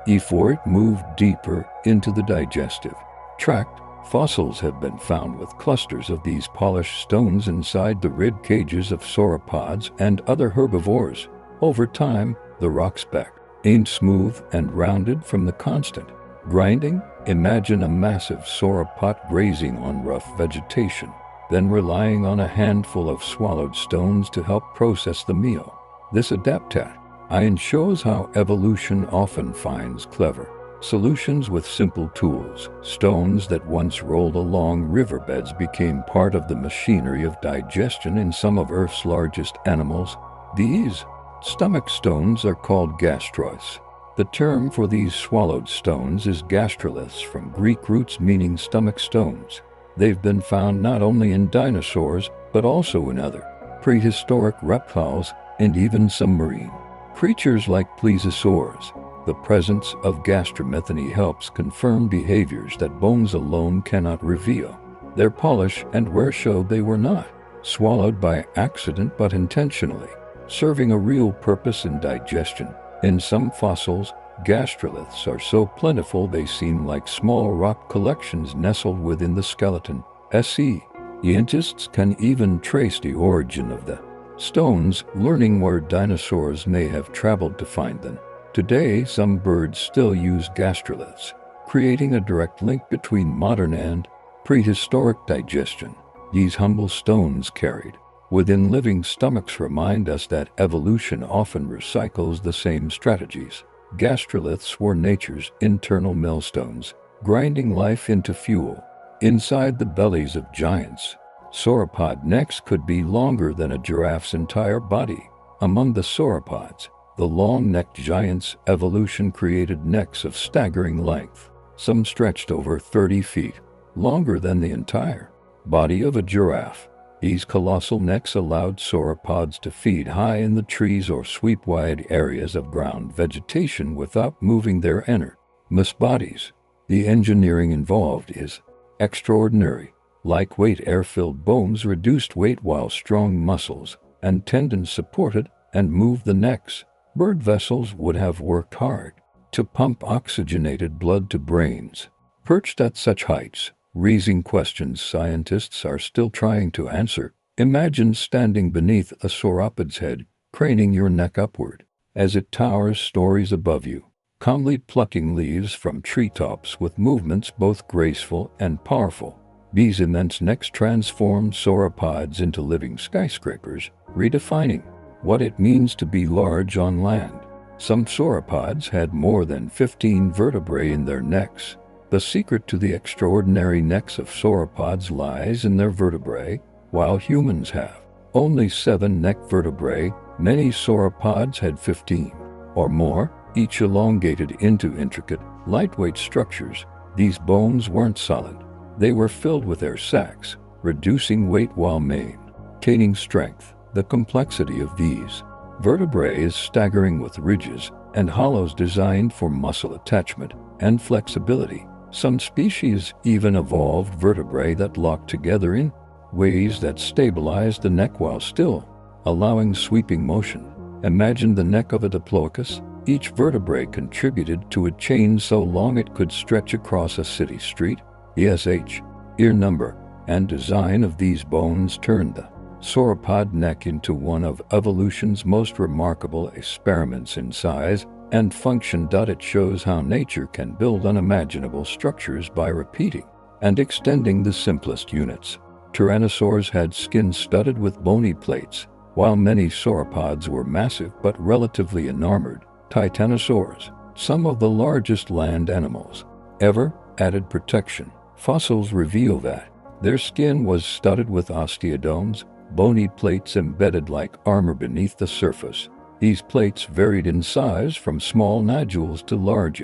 before it moved deeper into the digestive tract. Fossils have been found with clusters of these polished stones inside the rib cages of sauropods and other herbivores. Over time, the rock's back ain't smooth and rounded from the constant grinding. Imagine a massive sauropod grazing on rough vegetation, then relying on a handful of swallowed stones to help process the meal. This adaptation shows how evolution often finds clever solutions with simple tools. Stones that once rolled along riverbeds became part of the machinery of digestion in some of Earth's largest animals. These stomach stones are called gastroids. The term for these swallowed stones is gastroliths, from Greek roots meaning stomach stones. They've been found not only in dinosaurs, but also in other prehistoric reptiles and even some marine creatures like plesiosaurs. The presence of gastromethony helps confirm behaviors that bones alone cannot reveal. Their polish and wear showed they were not swallowed by accident but intentionally, serving a real purpose in digestion. In some fossils, gastroliths are so plentiful they seem like small rock collections nestled within the skeleton. Scientists can even trace the origin of the stones, learning where dinosaurs may have traveled to find them. Today, some birds still use gastroliths, creating a direct link between modern and prehistoric digestion. These humble stones carried within living stomachs remind us that evolution often recycles the same strategies. Gastroliths were nature's internal millstones, grinding life into fuel. Inside the bellies of giants, sauropod necks could be longer than a giraffe's entire body. Among the sauropods, the long-necked giants, evolution created necks of staggering length. Some stretched over 30 feet, longer than the entire body of a giraffe. These colossal necks allowed sauropods to feed high in the trees or sweep wide areas of ground vegetation without moving their enormous bodies. The engineering involved is extraordinary. Lightweight air-filled bones reduced weight while strong muscles and tendons supported and moved the necks. Blood vessels would have worked hard to pump oxygenated blood to brains. Perched at such heights, raising questions scientists are still trying to answer. Imagine standing beneath a sauropod's head, craning your neck upward as it towers stories above you, calmly plucking leaves from treetops with movements both graceful and powerful. These immense necks transformed sauropods into living skyscrapers, redefining what it means to be large on land. Some sauropods had more than 15 vertebrae in their necks. The secret to the extraordinary necks of sauropods lies in their vertebrae. While humans have only 7 neck vertebrae, many sauropods had 15 or more, each elongated into intricate, lightweight structures. These bones weren't solid. They were filled with air sacs, reducing weight while maintaining strength. The complexity of these vertebrae is staggering, with ridges and hollows designed for muscle attachment and flexibility. Some species even evolved vertebrae that lock together in ways that stabilize the neck while still allowing sweeping motion. Imagine the neck of a diplodocus. Each vertebrae contributed to a chain so long it could stretch across a city street. Ear number and design of these bones turned the sauropod neck into one of evolution's most remarkable experiments in size and function. It shows how nature can build unimaginable structures by repeating and extending the simplest units. Tyrannosaurs had skin studded with bony plates, while many sauropods were massive but relatively unarmored. Titanosaurs, some of the largest land animals ever, added protection. Fossils reveal that their skin was studded with osteoderms, bony plates embedded like armor beneath the surface. These plates varied in size from small nodules to large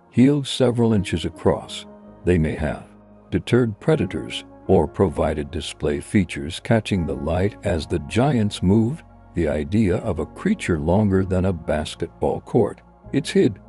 healed several inches across. They may have deterred predators or provided display features, catching the light as the giants moved. The idea of a creature longer than a basketball court, its head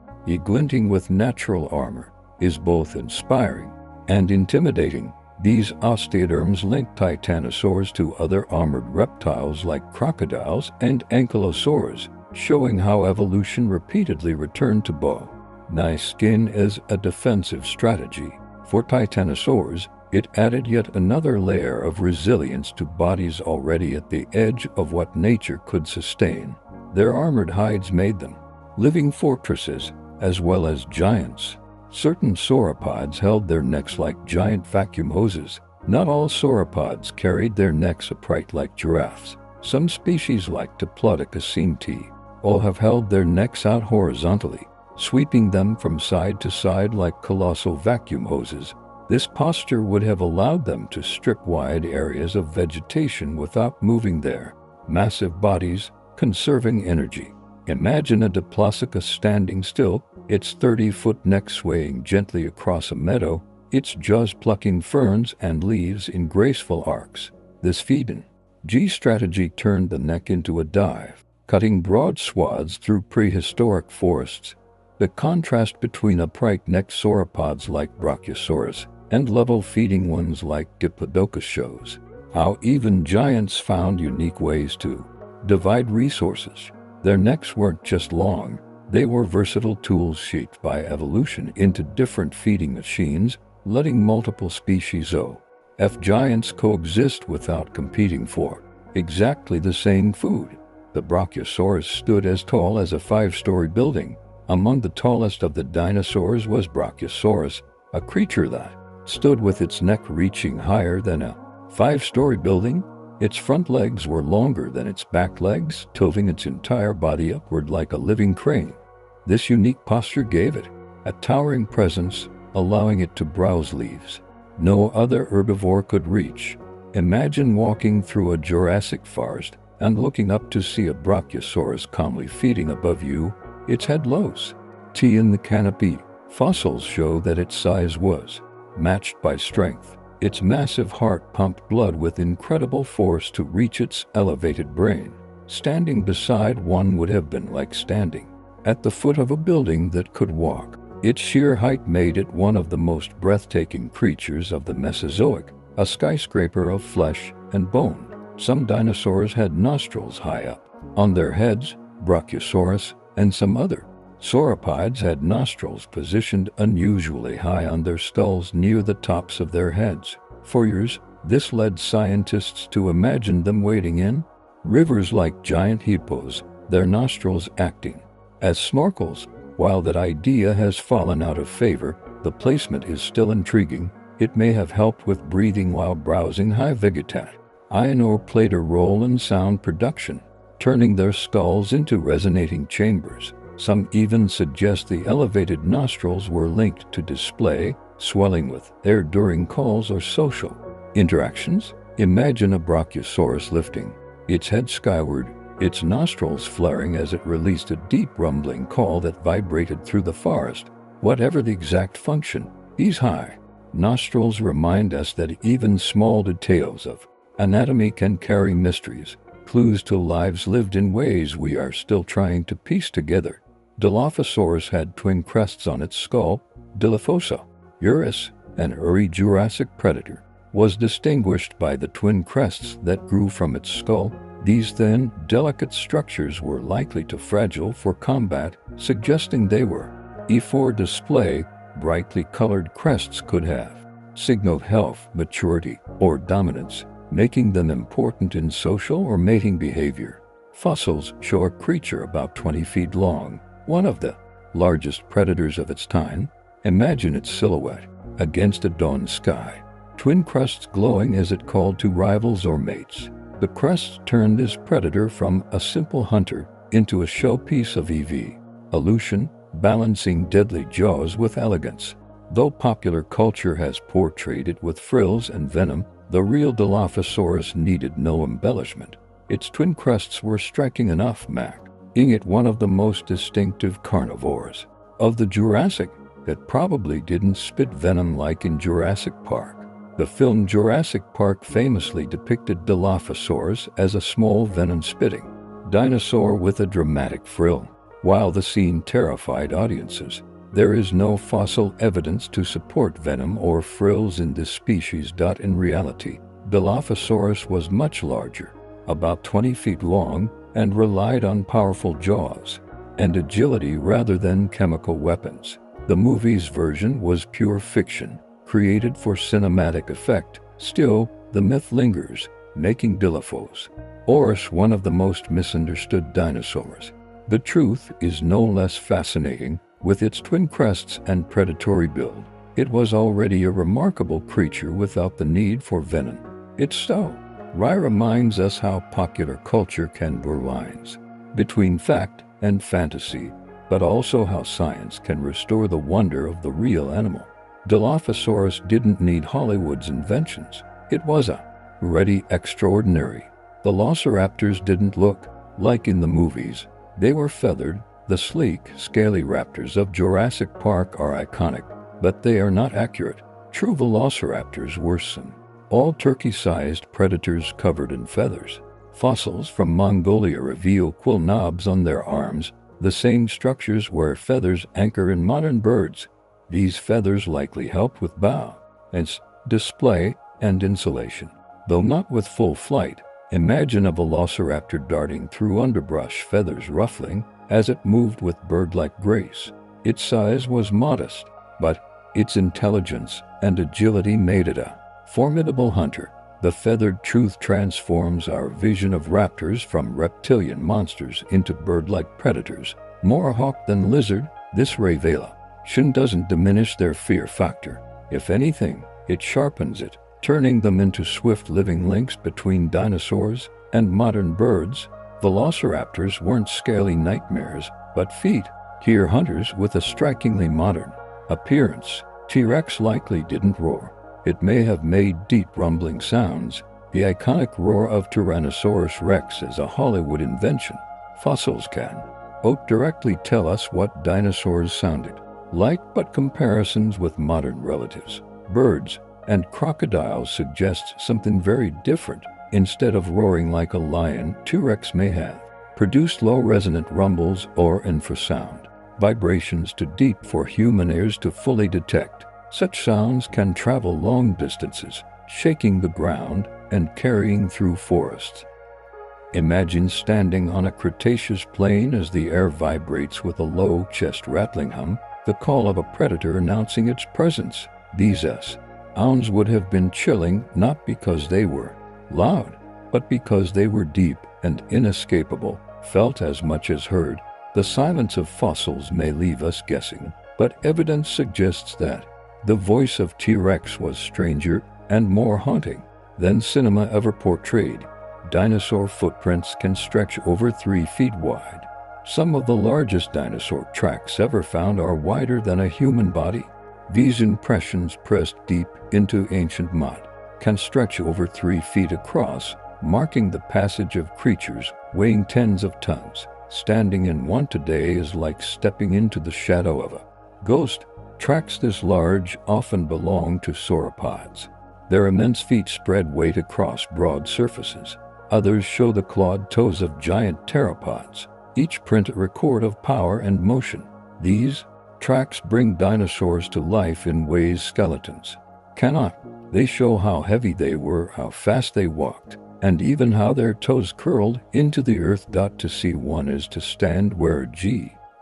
glinting with natural armor, is both inspiring and intimidating. These osteoderms link titanosaurs to other armored reptiles like crocodiles and ankylosaurs, showing how evolution repeatedly returned to bow. Nice skin as a defensive strategy. For titanosaurs, it added yet another layer of resilience to bodies already at the edge of what nature could sustain. Their armored hides made them living fortresses, as well as giants. Certain sauropods held their necks like giant vacuum hoses. Not all sauropods carried their necks upright like giraffes. Some species like Diplodocus all have held their necks out horizontally, sweeping them from side to side like colossal vacuum hoses. This posture would have allowed them to strip wide areas of vegetation without moving their massive bodies, conserving energy. Imagine a Diplodocus standing still, its 30-foot neck swaying gently across a meadow, its jaws plucking ferns and leaves in graceful arcs. This feed-and-G strategy turned the neck into a dive, cutting broad swaths through prehistoric forests. The contrast between upright-necked sauropods like Brachiosaurus and level-feeding ones like Diplodocus shows how even giants found unique ways to divide resources. Their necks weren't just long, they were versatile tools shaped by evolution into different feeding machines, letting multiple species of giants coexist without competing for exactly the same food. The Brachiosaurus stood as tall as a 5-story building. Among the tallest of the dinosaurs was Brachiosaurus, a creature that stood with its neck reaching higher than a 5-story building. Its front legs were longer than its back legs, tilting its entire body upward like a living crane. This unique posture gave it a towering presence, allowing it to browse leaves no other herbivore could reach. Imagine walking through a Jurassic forest and looking up to see a Brachiosaurus calmly feeding above you, its head low in the canopy. Fossils show that its size was matched by strength. Its massive heart pumped blood with incredible force to reach its elevated brain. Standing beside one would have been like standing at the foot of a building that could walk. Its sheer height made it one of the most breathtaking creatures of the Mesozoic, a skyscraper of flesh and bone. Some dinosaurs had nostrils high up on their heads. Brachiosaurus and some other sauropods had nostrils positioned unusually high on their skulls near the tops of their heads. For years, this led scientists to imagine them wading in rivers like giant hippos, their nostrils acting as snorkels. While that idea has fallen out of favor, the placement is still intriguing. It may have helped with breathing while browsing high habitat. Or played a role in sound production, turning their skulls into resonating chambers. Some even suggest the elevated nostrils were linked to display swelling with air during calls or social interactions. Imagine a Brachiosaurus lifting its head skyward, its nostrils flaring as it released a deep rumbling call that vibrated through the forest. Whatever the exact function, these high nostrils remind us that even small details of anatomy can carry mysteries, clues to lives lived in ways we are still trying to piece together. Dilophosaurus had twin crests on its skull. Dilophosaurus, an early Jurassic predator, was distinguished by the twin crests that grew from its skull. These thin, delicate structures were likely too fragile for combat, suggesting they were for display. Brightly colored crests could have signaled health, maturity, or dominance, making them important in social or mating behavior. Fossils show a creature about 20 feet long, one of the largest predators of its time. Imagine its silhouette against a dawn sky, twin crests glowing as it called to rivals or mates. The crests turned this predator from a simple hunter into a showpiece of evolution, balancing deadly jaws with elegance. Though popular culture has portrayed it with frills and venom, the real Dilophosaurus needed no embellishment. Its twin crests were striking enough, making it one of the most distinctive carnivores of the Jurassic. It probably didn't spit venom like in Jurassic Park. The film Jurassic Park famously depicted Dilophosaurus as a small venom-spitting dinosaur with a dramatic frill. While the scene terrified audiences, There is no fossil evidence to support venom or frills in this species. In reality, Dilophosaurus was much larger, about 20 feet long, and relied on powerful jaws and agility rather than chemical weapons. The movie's version was pure fiction, created for cinematic effect. Still, the myth lingers, making Dilophosaurus one of the most misunderstood dinosaurs. The truth is no less fascinating. With its twin crests and predatory build, it was already a remarkable creature without the need for venom. Its story reminds us how popular culture can blur lines between fact and fantasy, but also how science can restore the wonder of the real animal. Dilophosaurus didn't need Hollywood's inventions. It was already extraordinary. The velociraptors didn't look like in the movies. They were feathered. The sleek, scaly raptors of Jurassic Park are iconic, but they are not accurate. True velociraptors were all turkey-sized predators covered in feathers. Fossils from Mongolia reveal quill knobs on their arms, the same structures where feathers anchor in modern birds. These feathers likely help with balance, display, and insulation. Though not with full flight, imagine a velociraptor darting through underbrush, feathers ruffling as it moved with bird-like grace. Its size was modest, but its intelligence and agility made it a formidable hunter. The feathered truth transforms our vision of raptors from reptilian monsters into bird-like predators. More hawk than lizard, this revelation doesn't diminish their fear factor. If anything, it sharpens it, turning them into swift living links between dinosaurs and modern birds. Velociraptors weren't scaly nightmares, but feat-here hunters with a strikingly modern appearance. T-Rex likely didn't roar. It may have made deep rumbling sounds. The iconic roar of Tyrannosaurus rex is a Hollywood invention. Fossils can directly tell us what dinosaurs sounded like, but comparisons with modern relatives, birds and crocodiles, suggest something very different. Instead of roaring like a lion, T-Rex may have produced low resonant rumbles or infrasound vibrations too deep for human ears to fully detect. Such sounds can travel long distances, shaking the ground and carrying through forests. Imagine standing on a Cretaceous plain as the air vibrates with a low chest rattling hum, the call of a predator announcing its presence. These sounds would have been chilling, not because they were loud, but because they were deep and inescapable, felt as much as heard. The silence of fossils may leave us guessing, but evidence suggests that the voice of T-Rex was stranger and more haunting than cinema ever portrayed. Dinosaur footprints can stretch over 3 feet wide. Some of the largest dinosaur tracks ever found are wider than a human body. These impressions, pressed deep into ancient mud, can stretch over 3 feet across, marking the passage of creatures weighing tens of tons. Standing in one today is like stepping into the shadow of a ghost. Tracks this large often belong to sauropods. Their immense feet spread weight across broad surfaces. Others show the clawed toes of giant pteropods, each print a record of power and motion. These tracks bring dinosaurs to life in ways skeletons cannot. They show how heavy they were, how fast they walked, and even how their toes curled into the earth. To see one is to stand where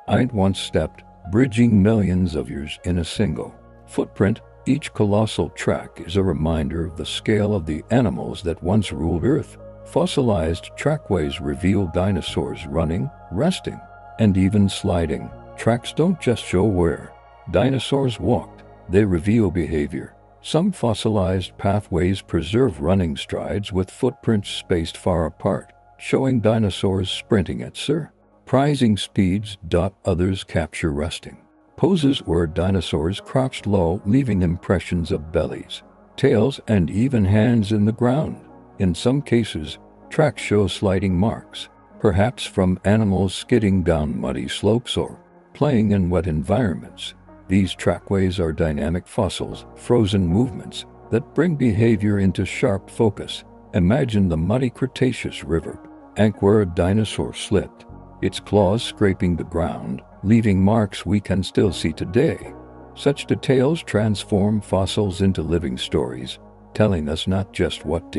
I'd once stepped, bridging millions of years in a single footprint. Each colossal track is a reminder of the scale of the animals that once ruled Earth. Fossilized trackways reveal dinosaurs running, resting, and even sliding. Tracks don't just show where dinosaurs walked, they reveal behavior. Some fossilized pathways preserve running strides with footprints spaced far apart, showing dinosaurs sprinting at surprising speeds. Others capture resting poses where dinosaurs crouched low, leaving impressions of bellies, tails, and even hands in the ground. In some cases, tracks show sliding marks, perhaps from animals skidding down muddy slopes or playing in wet environments. These trackways are dynamic fossils, frozen movements that bring behavior into sharp focus. Imagine the muddy Cretaceous river bank where a dinosaur slipped, its claws scraping the ground, leaving marks we can still see today. Such details transform fossils into living stories, telling us not just what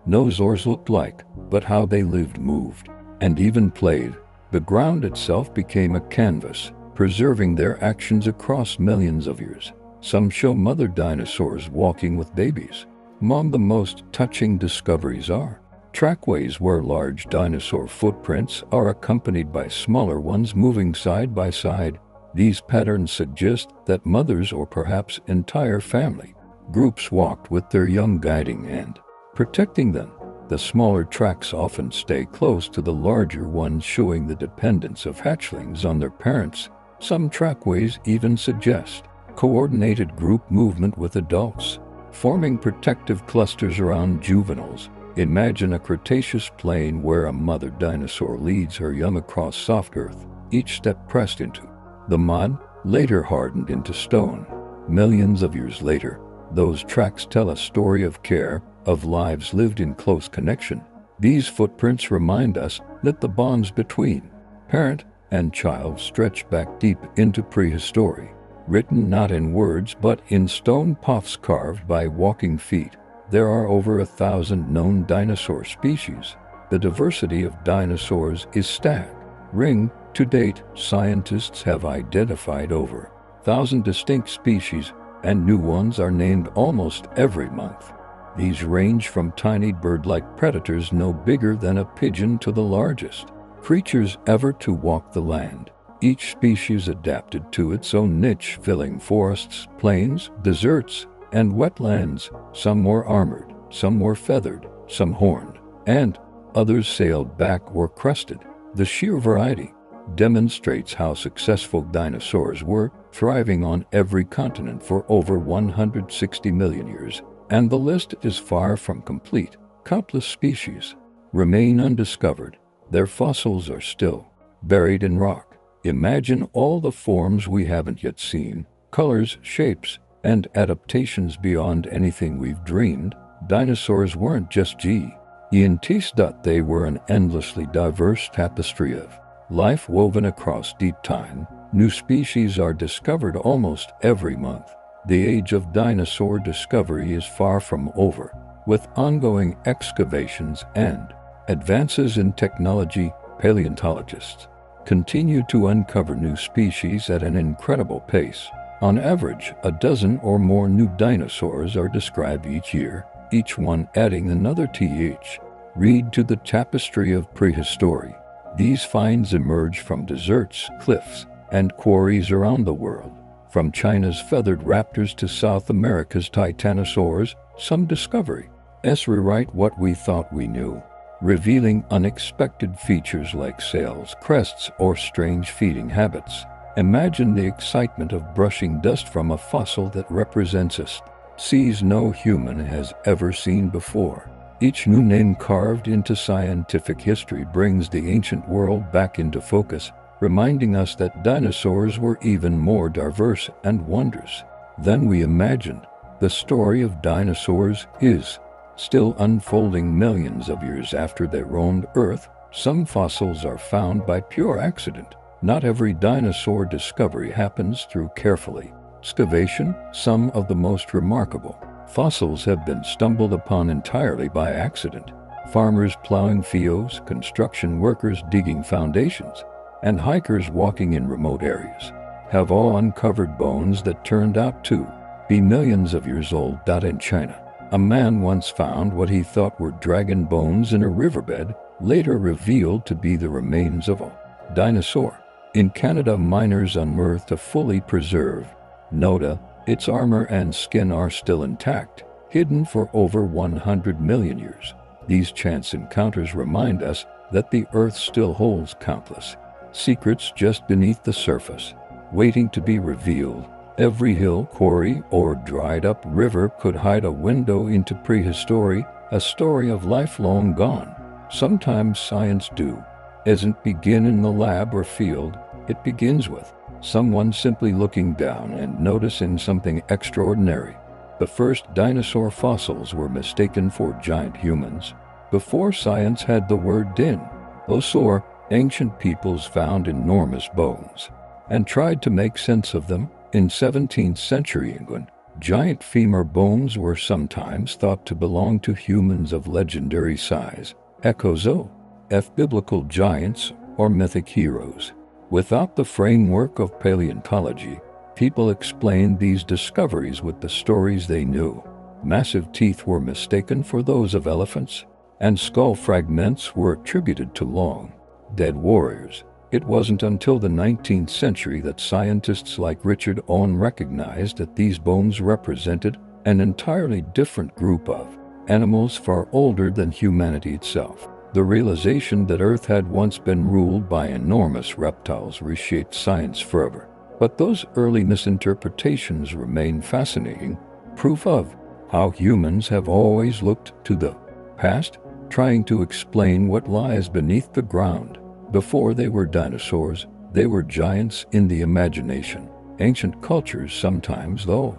dinosaurs looked like, but how they lived, moved, and even played. The ground itself became a canvas, preserving their actions across millions of years. Some show mother dinosaurs walking with babies. Among the most touching discoveries are trackways where large dinosaur footprints are accompanied by smaller ones moving side by side. These patterns suggest that mothers or perhaps entire family groups walked with their young guiding and protecting them. The smaller tracks often stay close to the larger ones, showing the dependence of hatchlings on their parents. Some trackways even suggest coordinated group movement with adults, forming protective clusters around juveniles. Imagine a Cretaceous plain where a mother dinosaur leads her young across soft earth, each step pressed into the mud, later hardened into stone. Millions of years later, those tracks tell a story of care, of lives lived in close connection. These footprints remind us that the bonds between parent and child stretch back deep into prehistory, written not in words but in stone paths carved by walking feet. There are over 1,000 known dinosaur species. The diversity of dinosaurs is staggering. To date, scientists have identified over 1,000 distinct species, and new ones are named almost every month. These range from tiny bird-like predators no bigger than a pigeon to the largest creatures ever to walk the land. Each species adapted to its own niche, filling forests, plains, deserts, and wetlands. Some were armored, some were feathered, some horned, and others sailed back or crested. The sheer variety demonstrates how successful dinosaurs were, thriving on every continent for over 160 million years. And the list is far from complete. Countless species remain undiscovered. Their fossils are still buried in rock. Imagine all the forms we haven't yet seen, colors, shapes, and adaptations beyond anything we've dreamed. Dinosaurs weren't just giants, they were an endlessly diverse tapestry of life woven across deep time. New species are discovered almost every month. The age of dinosaur discovery is far from over. With ongoing excavations and advances in technology, paleontologists continue to uncover new species at an incredible pace. On average, a dozen or more new dinosaurs are described each year, each one adding another read to the tapestry of prehistory. These finds emerge from deserts, cliffs, and quarries around the world. From China's feathered raptors to South America's titanosaurs, some discoveries rewrite what we thought we knew, revealing unexpected features like sails, crests, or strange feeding habits. Imagine the excitement of brushing dust from a fossil that represents a species no human has ever seen before. Each new name carved into scientific history brings the ancient world back into focus, reminding us that dinosaurs were even more diverse and wondrous than we imagined. The story of dinosaurs is still unfolding millions of years after they roamed Earth. Some fossils are found by pure accident. Not every dinosaur discovery happens through carefully excavation. Some of the most remarkable fossils have been stumbled upon entirely by accident. Farmers plowing fields, construction workers digging foundations, and hikers walking in remote areas have all uncovered bones that turned out to be millions of years old. In China, a man once found what he thought were dragon bones in a riverbed, later revealed to be the remains of a dinosaur. In Canada, miners unearthed a fully preserved Noda. Its armor and skin are still intact, hidden for over 100 million years. These chance encounters remind us that the Earth still holds countless secrets just beneath the surface, waiting to be revealed. Every hill, quarry, or dried-up river could hide a window into prehistory, a story of life long gone. Sometimes science doesn't begin in the lab or field. It begins with someone simply looking down and noticing something extraordinary. The first dinosaur fossils were mistaken for giant humans. Before science had the word dinosaur, ancient peoples found enormous bones and tried to make sense of them. In 17th century England, giant femur bones were sometimes thought to belong to humans of legendary size, echoes of biblical giants or mythic heroes. Without the framework of paleontology, people explained these discoveries with the stories they knew. Massive teeth were mistaken for those of elephants, and skull fragments were attributed to long dead warriors. It wasn't until the 19th century that scientists like Richard Owen recognized that these bones represented an entirely different group of animals far older than humanity itself. The realization that Earth had once been ruled by enormous reptiles reshaped science forever. But those early misinterpretations remain fascinating, proof of how humans have always looked to the past, trying to explain what lies beneath the ground. Before they were dinosaurs, they were giants in the imagination. Ancient cultures sometimes, though,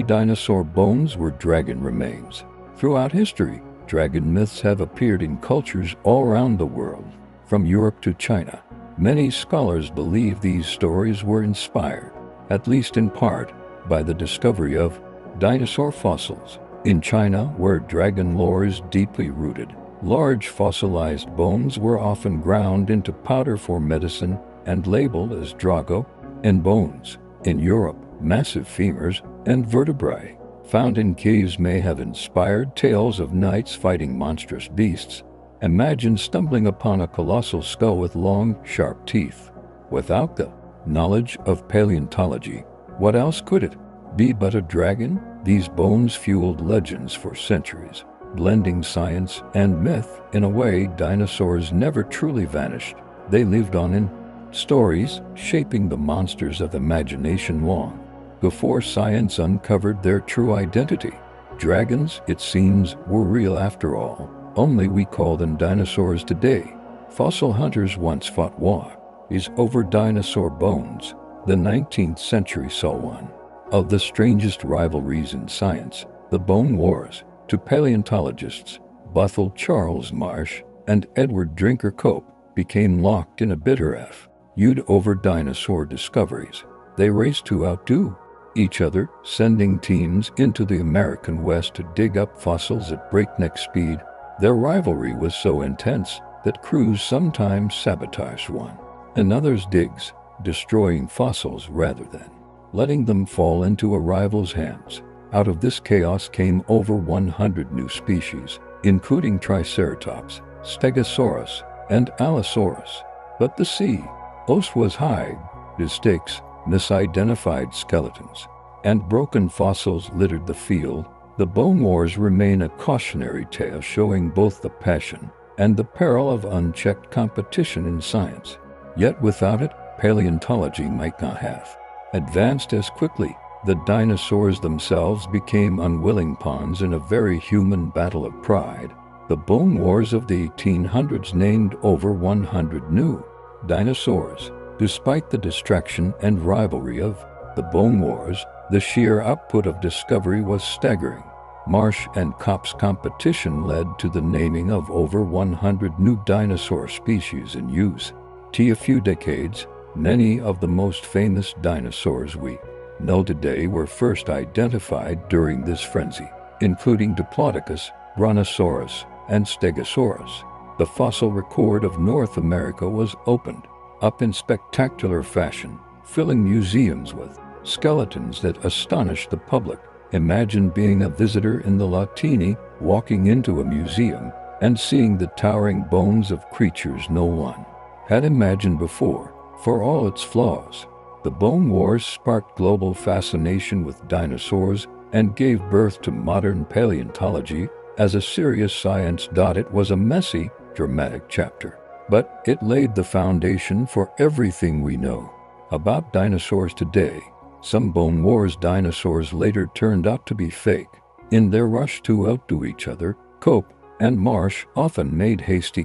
dinosaur bones were dragon remains. Throughout history, dragon myths have appeared in cultures all around the world, from Europe to China. Many scholars believe these stories were inspired, at least in part, by the discovery of dinosaur fossils. In China, where dragon lore is deeply rooted, large fossilized bones were often ground into powder for medicine and labeled as drago and bones. In Europe, massive femurs and vertebrae found in caves may have inspired tales of knights fighting monstrous beasts. Imagine stumbling upon a colossal skull with long, sharp teeth. Without the knowledge of paleontology, what else could it be but a dragon? These bones fueled legends for centuries, blending science and myth. In a way, dinosaurs never truly vanished. They lived on in stories, shaping the monsters of imagination long before science uncovered their true identity. Dragons, it seems, were real after all, only we call them dinosaurs today. Fossil hunters once fought wars over dinosaur bones. The 19th century saw one of the strangest rivalries in science, the Bone Wars. To paleontologists, Bethel Charles Marsh and Edward Drinker Cope became locked in a bitter feud over dinosaur discoveries. They raced to outdo each other, sending teams into the American West to dig up fossils at breakneck speed. Their rivalry was so intense that crews sometimes sabotaged one another's digs, destroying fossils rather than letting them fall into a rival's hands. Out of this chaos came over 100 new species, including Triceratops, Stegosaurus, and Allosaurus. But the sea-ocean was high. Mistakes, misidentified skeletons, and broken fossils littered the field. The Bone Wars remain a cautionary tale showing both the passion and the peril of unchecked competition in science. Yet without it, paleontology might not have advanced as quickly. The dinosaurs themselves became unwilling pawns in a very human battle of pride. The Bone Wars of the 1800s named over 100 new dinosaurs. Despite the distraction and rivalry of the Bone Wars, the sheer output of discovery was staggering. Marsh and Cope's competition led to the naming of over 100 new dinosaur species in use. A few decades, many of the most famous dinosaurs we know today were first identified during this frenzy, including Diplodocus, Brontosaurus, and Stegosaurus. The fossil record of North America was opened up in spectacular fashion, filling museums with skeletons that astonished the public. Imagine being a visitor in the Latini, walking into a museum and seeing the towering bones of creatures no one had imagined before. For all its flaws, the Bone Wars sparked global fascination with dinosaurs and gave birth to modern paleontology as a serious science. It was a messy, dramatic chapter, but it laid the foundation for everything we know about dinosaurs today. Some Bone Wars dinosaurs later turned out to be fake. In their rush to outdo each other, Cope and Marsh often made hasty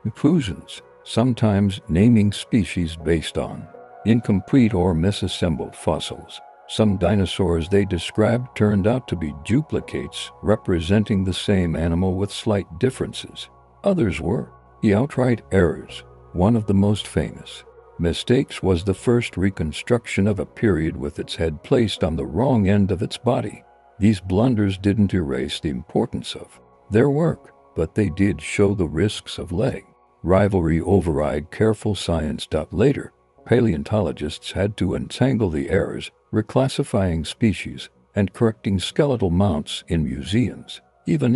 conclusions, sometimes naming species based on incomplete or misassembled fossils. Some dinosaurs they described turned out to be duplicates representing the same animal with slight differences. Others were outright errors. One of the most famous Mistakes was the first reconstruction of a period with its head placed on the wrong end of its body. These blunders didn't erase the importance of their work, but they did show the risks of letting rivalry override careful science. Later, paleontologists had to untangle the errors, reclassifying species and correcting skeletal mounts in museums. Even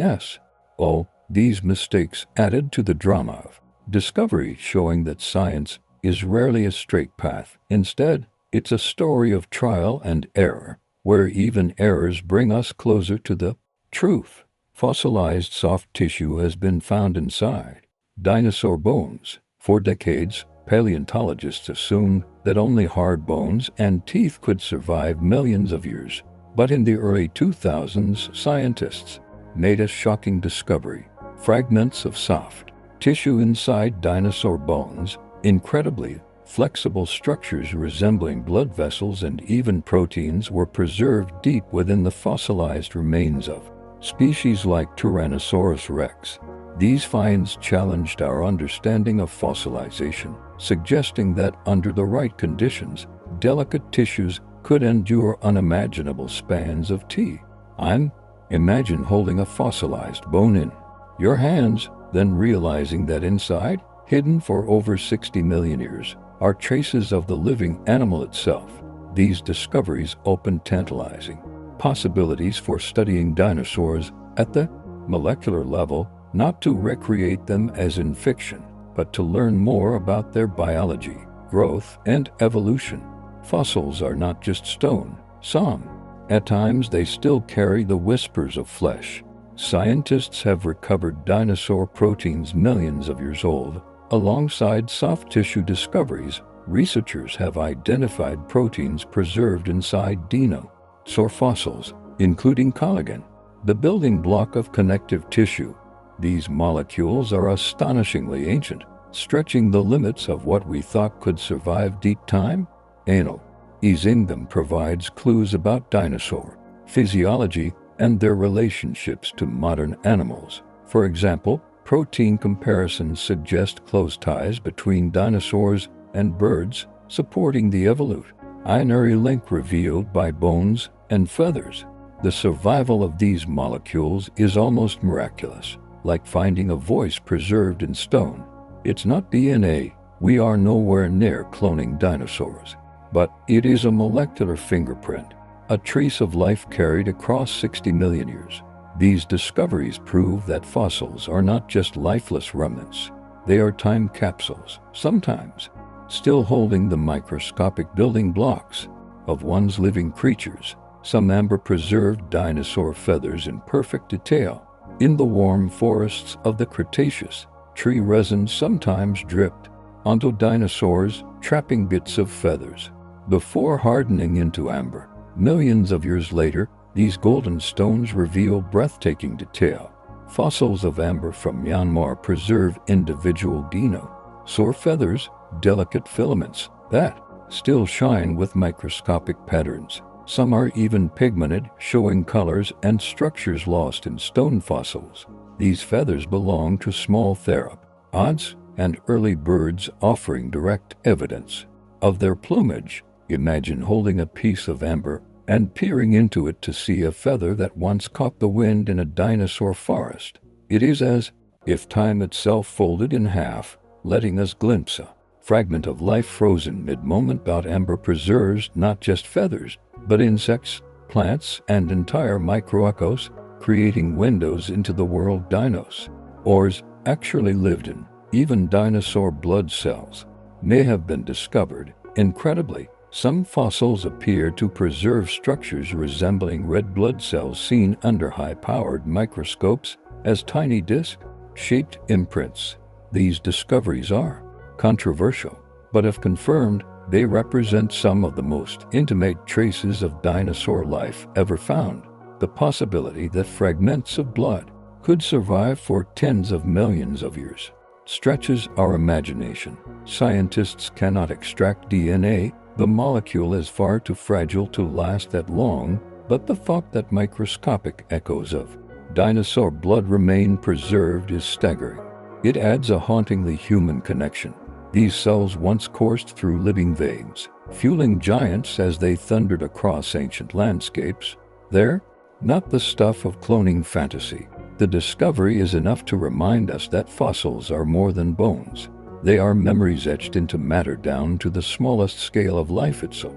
these mistakes added to the drama of discovery, showing that science is rarely a straight path. Instead, it's a story of trial and error, where even errors bring us closer to the truth. Fossilized soft tissue has been found inside dinosaur bones. For decades, paleontologists assumed that only hard bones and teeth could survive millions of years. But in the early 2000s, scientists made a shocking discovery: fragments of soft tissue inside dinosaur bones, incredibly flexible structures resembling blood vessels and even proteins, were preserved deep within the fossilized remains of species like Tyrannosaurus rex. These finds challenged our understanding of fossilization, suggesting that under the right conditions, delicate tissues could endure unimaginable spans of time. Imagine holding a fossilized bone in your hands, then realizing that inside, hidden for over 60 million years, are traces of the living animal itself. These discoveries open tantalizing possibilities for studying dinosaurs at the molecular level, not to recreate them as in fiction, but to learn more about their biology, growth, and evolution. Fossils are not just stone. At times they still carry the whispers of flesh. Scientists have recovered dinosaur proteins millions of years old. Alongside soft tissue discoveries, researchers have identified proteins preserved inside dinosaur fossils, including collagen, the building block of connective tissue. These molecules are astonishingly ancient, stretching the limits of what we thought could survive deep time. Analyzing them provides clues about dinosaur physiology and their relationships to modern animals. For example, protein comparisons suggest close ties between dinosaurs and birds, supporting the evolutionary link revealed by bones and feathers. The survival of these molecules is almost miraculous, like finding a voice preserved in stone. It's not DNA. We are nowhere near cloning dinosaurs. But it is a molecular fingerprint, a trace of life carried across 60 million years. These discoveries prove that fossils are not just lifeless remnants. They are time capsules, sometimes still holding the microscopic building blocks of one's living creatures. Some amber-preserved dinosaur feathers in perfect detail. In the warm forests of the Cretaceous, tree resin sometimes dripped onto dinosaurs, trapping bits of feathers before hardening into amber. Millions of years later, these golden stones reveal breathtaking detail. Fossils of amber from Myanmar preserve individual dinosaur feathers, delicate filaments that still shine with microscopic patterns. Some are even pigmented, showing colors and structures lost in stone fossils. These feathers belong to small theropods and early birds, offering direct evidence of their plumage. Imagine holding a piece of amber and peering into it to see a feather that once caught the wind in a dinosaur forest. It is as if time itself folded in half, letting us glimpse a fragment of life frozen mid-moment. Amber preserves not just feathers, but insects, plants, and entire microecos, creating windows into the world dinosaurs actually lived in. Even dinosaur blood cells may have been discovered. Incredibly, some fossils appear to preserve structures resembling red blood cells seen under high-powered microscopes as tiny disc-shaped imprints. These discoveries are controversial, but if confirmed, they represent some of the most intimate traces of dinosaur life ever found. The possibility that fragments of blood could survive for tens of millions of years stretches our imagination. Scientists cannot extract DNA. The molecule is far too fragile to last that long, but the thought that microscopic echoes of dinosaur blood remain preserved is staggering. It adds a hauntingly human connection These cells once coursed through living veins, fueling giants as they thundered across ancient landscapes. They're not the stuff of cloning fantasy. The discovery is enough to remind us that fossils are more than bones. They are memories etched into matter down to the smallest scale of life itself.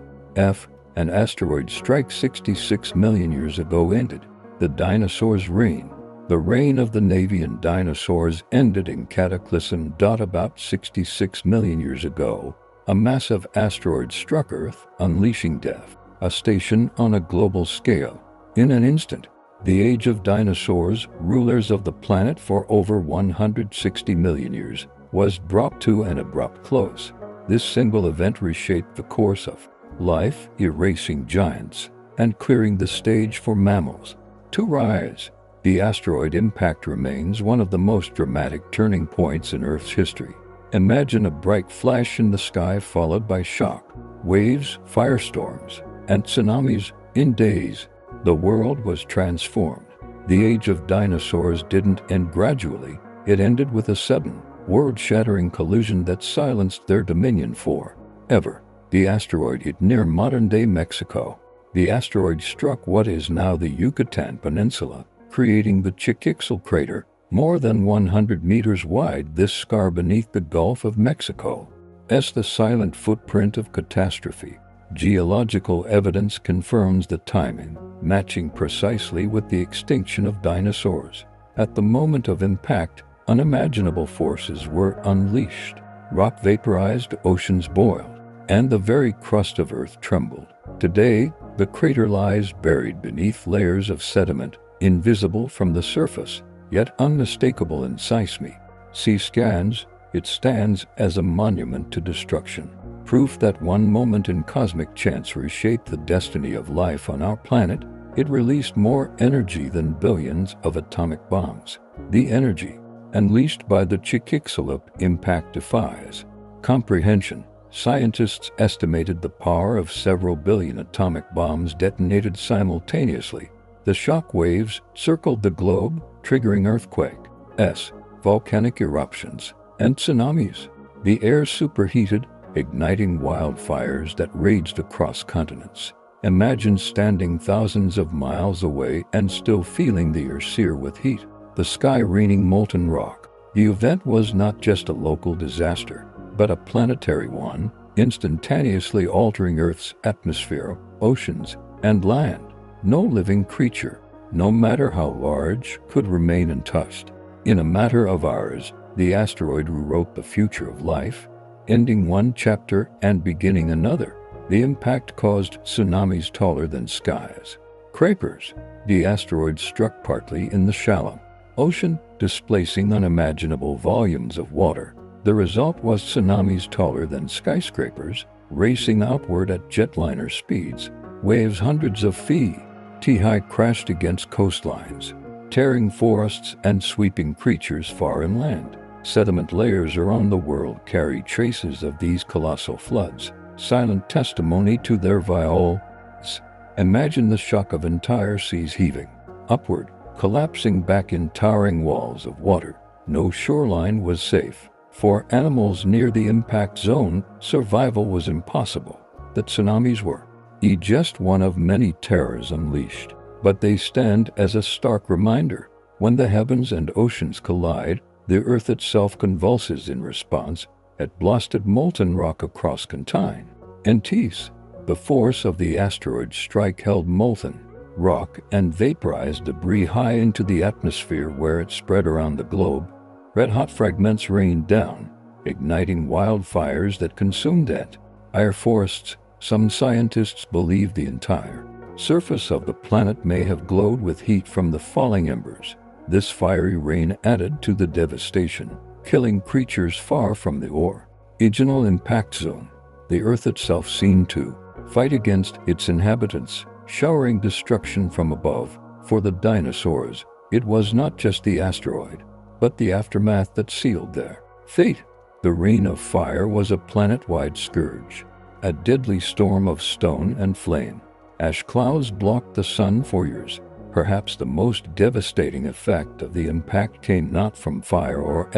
An asteroid strike 66 million years ago ended the dinosaurs' reign. The reign of the Navian dinosaurs ended in cataclysm. About 66 million years ago, a massive asteroid struck Earth, unleashing death, a station on a global scale. In an instant, the age of dinosaurs, rulers of the planet for over 160 million years, was brought to an abrupt close. This single event reshaped the course of life, erasing giants and clearing the stage for mammals to rise. The asteroid impact remains one of the most dramatic turning points in Earth's history. Imagine a bright flash in the sky followed by shock waves, firestorms, and tsunamis. In days, the world was transformed. The age of dinosaurs didn't end gradually. It ended with a sudden, world-shattering collision that silenced their dominion forever. The asteroid hit near modern-day Mexico. The asteroid struck what is now the Yucatan Peninsula, creating the Chichixal crater, more than 100 meters wide. This scar beneath the Gulf of Mexico is the silent footprint of catastrophe. Geological evidence confirms the timing, matching precisely with the extinction of dinosaurs. At the moment of impact, unimaginable forces were unleashed. Rock vaporized, oceans boiled, and the very crust of Earth trembled. Today, the crater lies buried beneath layers of sediment, invisible from the surface, yet unmistakable in seismic CT scans. It stands as a monument to destruction, proof that one moment in cosmic chance reshaped the destiny of life on our planet. It released more energy than billions of atomic bombs. The energy unleashed by the Chichixal impact defies comprehension. Scientists estimated the power of several billion atomic bombs detonated simultaneously. The shock waves circled the globe, triggering earthquakes, volcanic eruptions, and tsunamis. The air superheated, igniting wildfires that raged across continents. Imagine standing thousands of miles away and still feeling the air sear with heat, the sky raining molten rock. The event was not just a local disaster, but a planetary one, instantaneously altering Earth's atmosphere, oceans, and land. No living creature, no matter how large, could remain untouched. In a matter of hours, the asteroid rewrote the future of life, ending one chapter and beginning another. The impact caused tsunamis taller than skies. Crapers. The asteroid struck partly in the shallow ocean, displacing unimaginable volumes of water. The result was tsunamis taller than skyscrapers, racing outward at jetliner speeds. Waves hundreds of feet high crashed against coastlines, tearing forests and sweeping creatures far inland. Sediment layers around the world carry traces of these colossal floods, silent testimony to their violence. Imagine the shock of entire seas heaving upward, collapsing back in towering walls of water. No shoreline was safe. For animals near the impact zone, survival was impossible. The tsunamis were just one of many terrors unleashed, but they stand as a stark reminder. When the heavens and oceans collide, the earth itself convulses in response. It blasted molten rock across continents. The force of the asteroid strike held molten rock and vaporized debris high into the atmosphere, where it spread around the globe. Red-hot fragments rained down, igniting wildfires that consumed entire forests. Some scientists believe the entire surface of the planet may have glowed with heat from the falling embers. This fiery rain added to the devastation, killing creatures far from the original impact zone. The Earth itself seemed to fight against its inhabitants, showering destruction from above. For the dinosaurs, it was not just the asteroid, but the aftermath that sealed their fate. The rain of fire was a planet-wide scourge, a deadly storm of stone and flame. Ash clouds blocked the sun for years. Perhaps the most devastating effect of the impact came not from fire or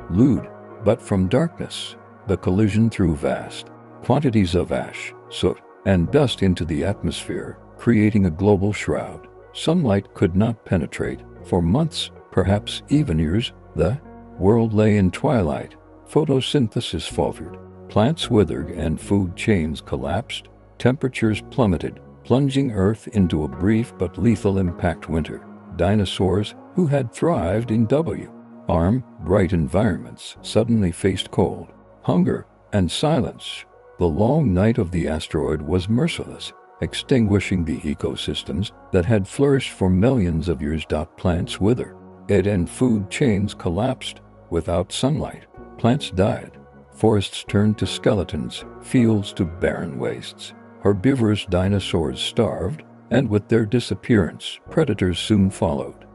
fluid, but from darkness. The collision threw vast quantities of ash, soot, and dust into the atmosphere, creating a global shroud. Sunlight could not penetrate. For months, perhaps even years, the world lay in twilight. Photosynthesis faltered, plants withered, and food chains collapsed. Temperatures plummeted, plunging Earth into a brief but lethal impact winter. Dinosaurs, who had thrived in warm, bright environments, suddenly faced cold, hunger, and silence. The long night of the asteroid was merciless, extinguishing the ecosystems that had flourished for millions of years. Plants withered, and food chains collapsed. Without sunlight, plants died. Forests turned to skeletons, fields to barren wastes. Herbivorous dinosaurs starved, and with their disappearance, predators soon followed.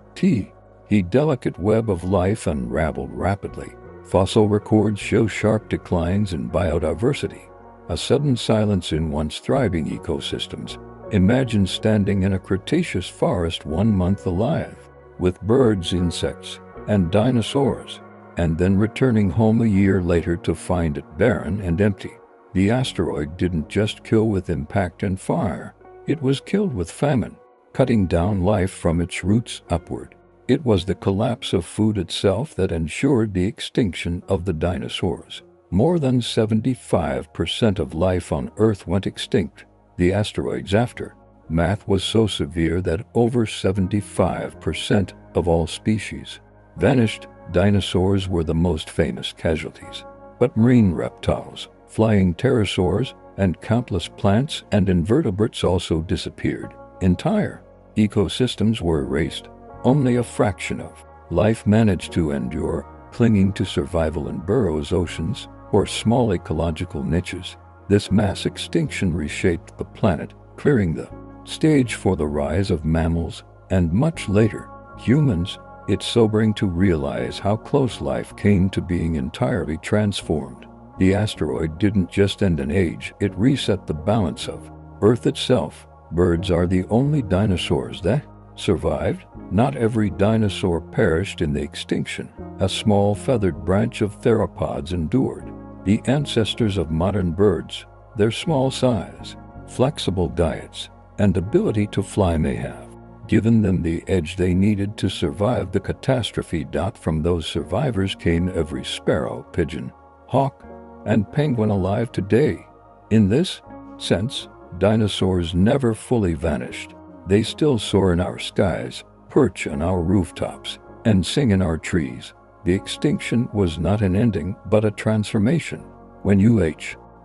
The delicate web of life unraveled rapidly. Fossil records show sharp declines in biodiversity, a sudden silence in once thriving ecosystems. Imagine standing in a Cretaceous forest 1 month alive, with birds, insects, and dinosaurs, and then returning home a year later to find it barren and empty. The asteroid didn't just kill with impact and fire, it was killed with famine, cutting down life from its roots upward. It was the collapse of food itself that ensured the extinction of the dinosaurs. More than 75% of life on Earth went extinct. The asteroid's aftermath was so severe that over 75% of all species vanished. Dinosaurs were the most famous casualties, but marine reptiles, flying pterosaurs, and countless plants and invertebrates also disappeared. Entire ecosystems were erased. Only a fraction of life managed to endure, clinging to survival in burrows, oceans, or small ecological niches. This mass extinction reshaped the planet, clearing the stage for the rise of mammals, and much later, humans. It's sobering to realize how close life came to being entirely transformed. The asteroid didn't just end an age, it reset the balance of Earth itself. Birds are the only dinosaurs that survived. Not every dinosaur perished in the extinction. A small feathered branch of theropods endured. The ancestors of modern birds, their small size, flexible diets, and ability to fly may have given them the edge they needed to survive the catastrophe. From those survivors came every sparrow, pigeon, hawk, and penguin alive today. In this sense, dinosaurs never fully vanished. They still soar in our skies, perch on our rooftops, and sing in our trees. The extinction was not an ending, but a transformation. When you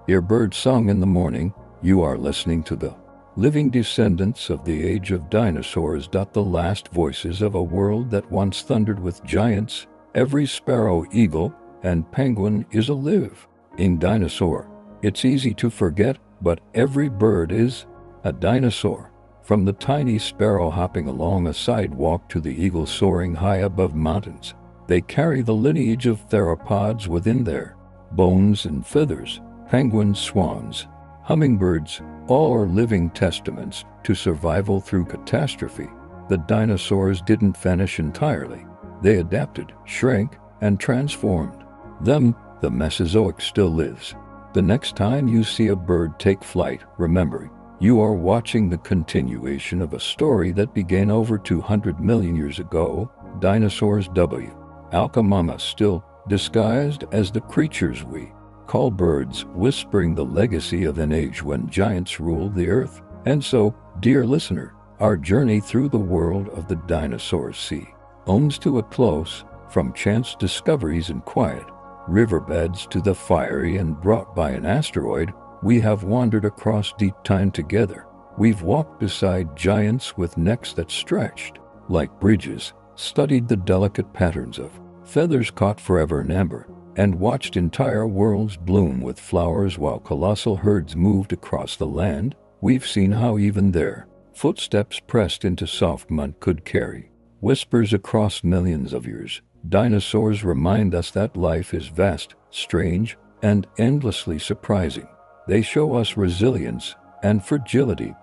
hear bird song in the morning, you are listening to the living descendants of the age of dinosaurs. The last voices of a world that once thundered with giants. Every sparrow, eagle, and penguin is a living dinosaur. It's easy to forget, but every bird is a dinosaur. From the tiny sparrow hopping along a sidewalk to the eagle soaring high above mountains, they carry the lineage of theropods within their bones and feathers. Penguins, swans, hummingbirds, all are living testaments to survival through catastrophe. The dinosaurs didn't vanish entirely. They adapted, shrank, and transformed. The Mesozoic still lives. The next time you see a bird take flight, remember, you are watching the continuation of a story that began over 200 million years ago. Dinosaurs Alcamama still disguised as the creatures we call birds, whispering the legacy of an age when giants ruled the earth. And so, dear listener, our journey through the world of the dinosaurs comes to a close. From chance discoveries in quiet riverbeds to the fiery and brought by an asteroid, we have wandered across deep time together. We've walked beside giants with necks that stretched like bridges, studied the delicate patterns of feathers caught forever in amber, and watched entire worlds bloom with flowers while colossal herds moved across the land. We've seen how even their footsteps pressed into soft mud could carry whispers across millions of years. Dinosaurs remind us that life is vast, strange, and endlessly surprising. They show us resilience and fragility,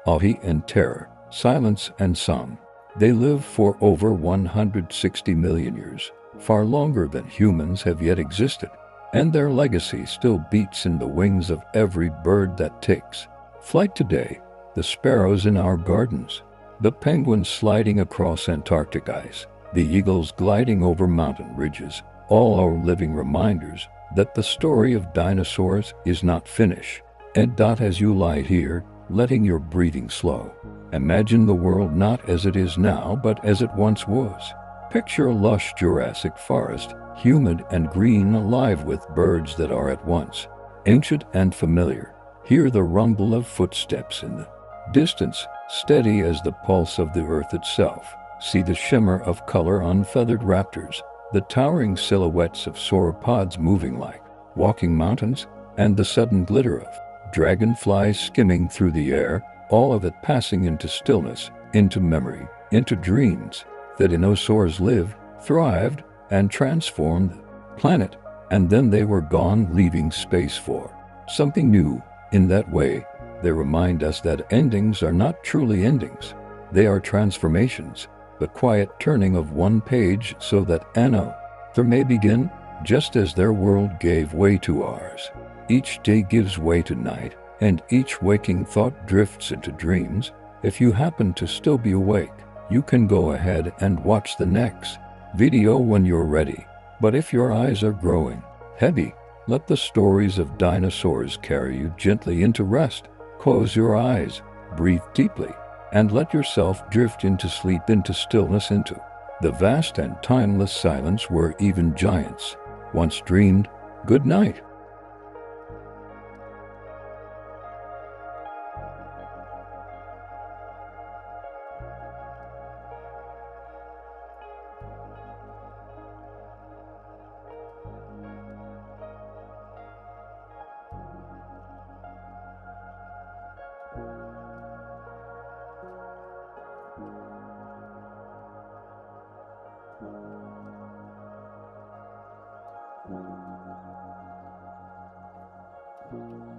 awe and terror, silence and song. They live for over 160 million years, far longer than humans have yet existed. and their legacy still beats in the wings of every bird that takes flight today. The sparrows in our gardens, the penguins sliding across Antarctic ice, the eagles gliding over mountain ridges, all are living reminders that the story of dinosaurs is not finished. And as you lie here, letting your breathing slow, imagine the world not as it is now but as it once was. Picture a lush Jurassic forest, humid and green, alive with birds that are at once ancient and familiar. Hear the rumble of footsteps in the distance, steady as the pulse of the earth itself. See the shimmer of color on feathered raptors, the towering silhouettes of sauropods moving like walking mountains, and the sudden glitter of dragonflies skimming through the air, all of it passing into stillness, into memory, into dreams. The dinosaurs lived, thrived, and transformed the planet, and then they were gone, leaving space for something new. In that way, they remind us that endings are not truly endings. They are transformations, the quiet turning of one page so that another may begin, just as their world gave way to ours. Each day gives way to night, and each waking thought drifts into dreams. If you happen to still be awake, you can go ahead and watch the next video when you're ready. But if your eyes are growing heavy, let the stories of dinosaurs carry you gently into rest. Close your eyes, breathe deeply, and let yourself drift into sleep, into stillness, into the vast and timeless silence where even giants once dreamed. Good night. Thank you.